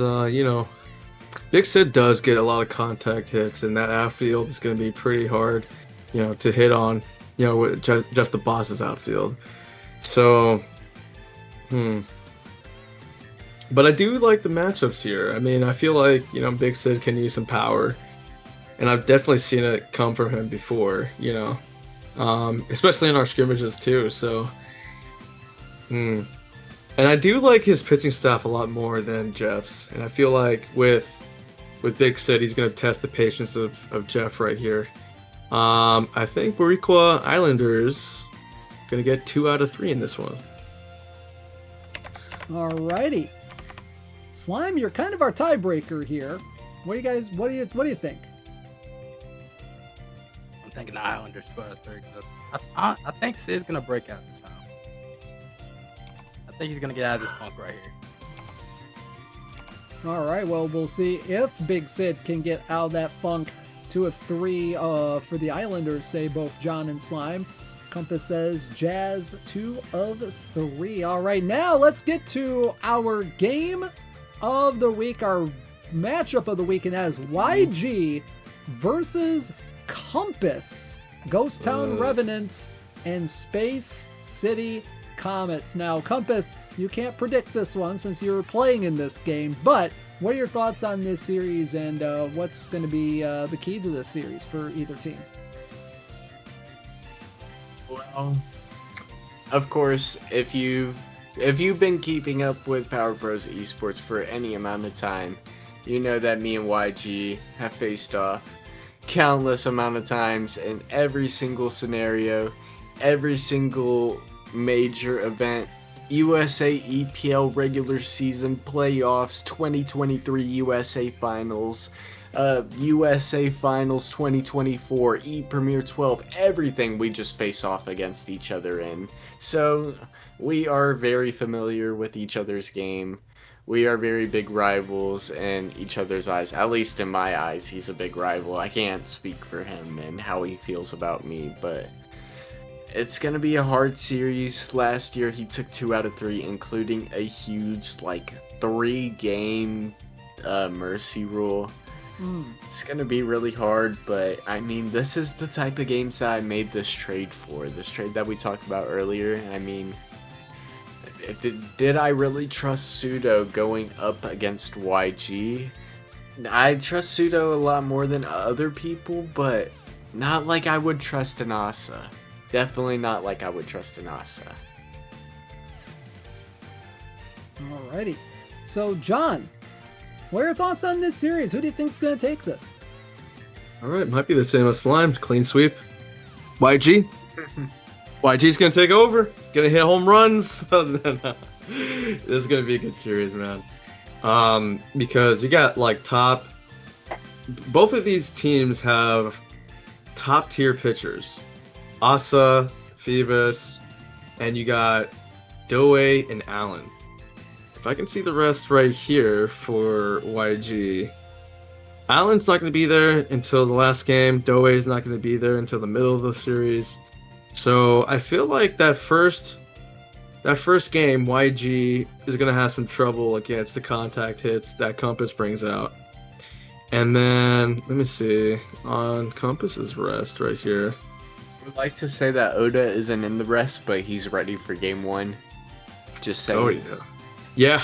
Big Sid does get a lot of contact hits, and that outfield is going to be pretty hard, to hit on, with Jeff DeBoss's outfield. So, But I do like the matchups here. I mean, I feel like, Big Sid can use some power. And I've definitely seen it come from him before, especially in our scrimmages too. So, and I do like his pitching staff a lot more than Jeff's. And I feel like with Big Sid, he's going to test the patience of Jeff right here. I think Boricua Islanders going to get 2 out of 3 in this one. Alrighty. Slime, you're kind of our tiebreaker here. What do you think? I'm thinking the Islanders for a 3. I think Sid's gonna break out this time. I think he's gonna get out of this funk right here. All right. Well, we'll see if Big Sid can get out of that funk. 2 of 3 for the Islanders, say both John and Slime. Compass says Jazz 2 of 3. All right, now let's get to our game of the week, our matchup of the week, and that is YG versus Compass, Ghost Town Revenants, and Space City Comets. Now, Compass, you can't predict this one since you're playing in this game, but what are your thoughts on this series, and what's going to be the key to this series for either team? Well, of course, if you've been keeping up with Power Pros eSports for any amount of time, you know that me and YG have faced off countless amount of times in every single scenario, every single major event, USA EPL regular season playoffs, 2023 USA finals, USA Finals 2024, Premier 12, everything we just face off against each other in. So we are very familiar with each other's game. We are very big rivals in each other's eyes. At least in my eyes, he's a big rival. I can't speak for him and how he feels about me, but it's going to be a hard series. Last year, he took 2 out of 3, including a huge, 3-game mercy rule. It's going to be really hard, but, I mean, this is the type of games that I made this trade for. This trade that we talked about earlier. I mean, did I really trust Pseudo going up against YG? I trust Pseudo a lot more than other people, but not like I would trust an Asa. Definitely not like I would trust an Asa. Alrighty. So, John, what are your thoughts on this series? Who do you think's going to take this? All right, might be the same as Slime. Clean sweep. YG. YG's going to take over. Going to hit home runs. This is going to be a good series, man. Because you got, both of these teams have top-tier pitchers. Asa, Phoebus, and you got Doe and Allen. If I can see the rest right here for YG, Allen's not going to be there until the last game. Doe's not going to be there until the middle of the series. So I feel like that first game, YG is going to have some trouble against the contact hits that Compass brings out. And then, let me see, on Compass's rest right here. I would like to say that Oda isn't in the rest, but he's ready for game 1. Just saying. Oh, yeah. Yeah.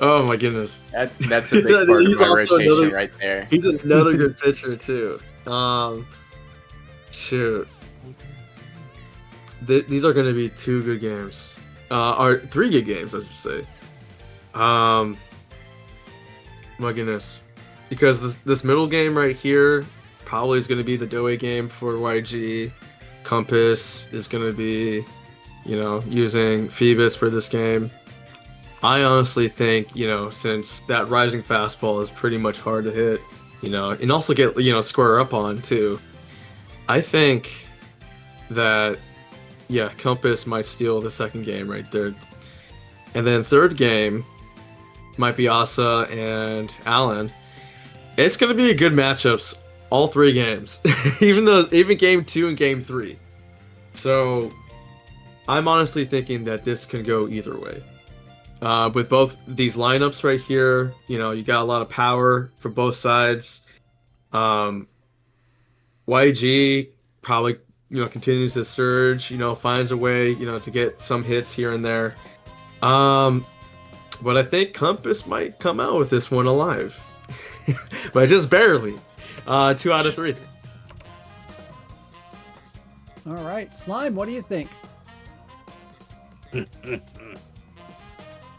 Oh, my goodness. That's a big part of my rotation right there. He's another good pitcher, too. Shoot. These are going to be 2 good games. Or 3 good games, I should say. My goodness. Because this middle game right here probably is going to be the Doe game for YG. Compass is going to be, using Phoebus for this game. I honestly think, since that rising fastball is pretty much hard to hit, and also get, square up on too, I think that, Compass might steal the second game right there. And then third game might be Asa and Allen. It's going to be a good matchups all 3 games, even game 2 and game 3. So I'm honestly thinking that this can go either way. With both these lineups right here, you got a lot of power for both sides. YG probably, continues to surge, finds a way, to get some hits here and there. But I think Compass might come out with this one alive. But just barely. 2 out of 3. All right. Slime, what do you think?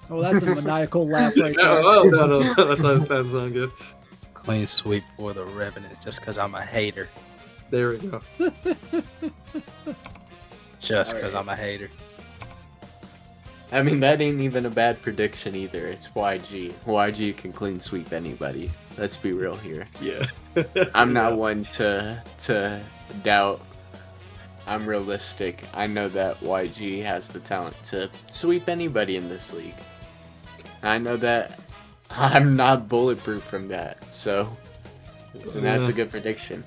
Oh, that's a maniacal laugh right there. No, that's not good. Clean sweep for the Revenants just because I'm a hater. There we go. Just because I'm a hater. I mean, that ain't even a bad prediction either. It's YG. YG can clean sweep anybody. Let's be real here. Yeah. I'm not one to doubt. I'm realistic. I know that YG has the talent to sweep anybody in this league. I know that I'm not bulletproof from that. So, that's a good prediction.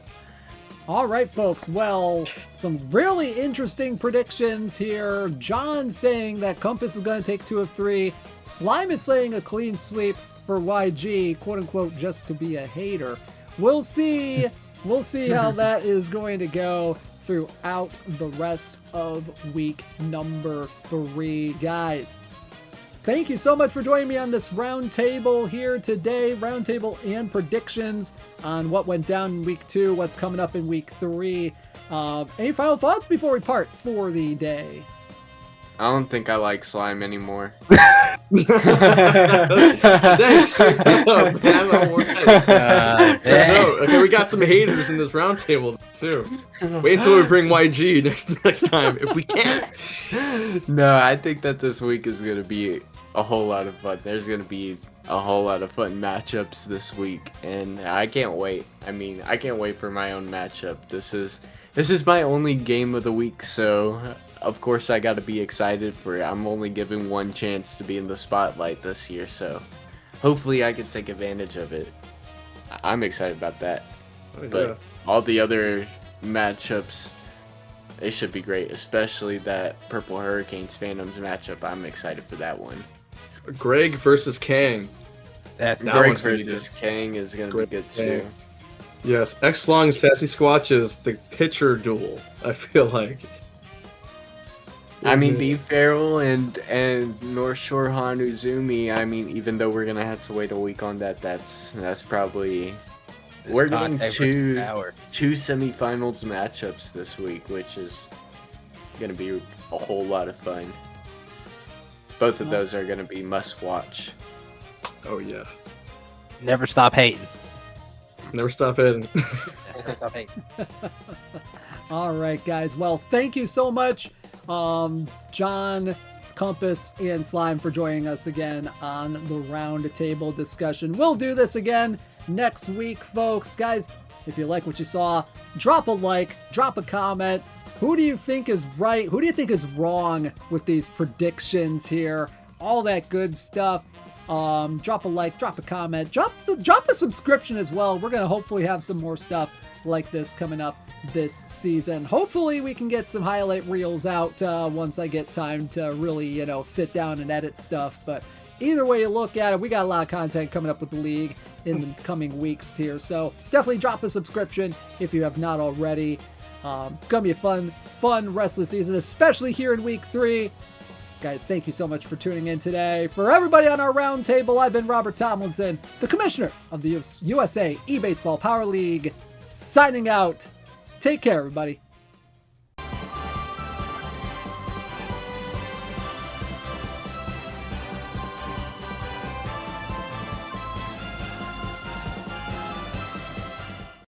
All right, folks. Well, some really interesting predictions here. John saying that Compass is going to take 2 of 3. Slime is saying a clean sweep for YG, quote unquote, just to be a hater. We'll see. We'll see how that is going to go throughout the rest of week number 3, guys. Thank you so much for joining me on this roundtable here today. Roundtable and predictions on what went down in week 2, what's coming up in week 3. Any final thoughts before we part for the day? I don't think I like slime anymore. Thanks. Okay, we got some haters in this roundtable too. Wait until we bring YG next time if we can. No, I think that this week is gonna be a whole lot of fun. There's gonna be a whole lot of fun matchups this week, and I can't wait. I mean, I can't wait for my own matchup. This is my only game of the week, so of course I got to be excited for it. I'm only given one chance to be in the spotlight this year, so hopefully I can take advantage of it. I'm excited about that. Oh, But yeah. all the other matchups, they should be great, especially that Purple Hurricanes Phantoms matchup. I'm excited for that one. Greg versus Kang. That's That Greg one's gonna be versus Kang is going to Greg be good Kang. too. Yes, X-Long Sassy Squatch is the pitcher duel, I feel like. I mean, Mhm. B. Farrell and North Shore Hanuzumi, I mean, even though we're going to have to wait a week on that, that's probably... This We're getting contact versus power. two semifinals matchups this week, which is going to be a whole lot of fun. Both of those are going to be must-watch. Oh yeah. Never stop hating. Never stop hitting. Never stop hating. All right, guys. Well, thank you so much, John, Compass, and Slime for joining us again on the Roundtable discussion. We'll do this again next week, folks. Guys, if you like what you saw, drop a like, drop a comment. Who do you think is right? Who do you think is wrong with these predictions here? All that good stuff. Drop a like, drop a comment, drop a subscription as well. We're gonna hopefully have some more stuff like this coming up this season. Hopefully we can get some highlight reels out once I get time to really, sit down and edit stuff. But either way you look at it, we got a lot of content coming up with the league in the coming weeks here. So definitely drop a subscription if you have not already. It's gonna be a fun rest of the season, especially here in week 3. Guys, thank you so much for tuning in today. For everybody on our roundtable, I've been Robert Tomlinson, the commissioner of the USA eBaseball Power League, signing out. Take care, everybody.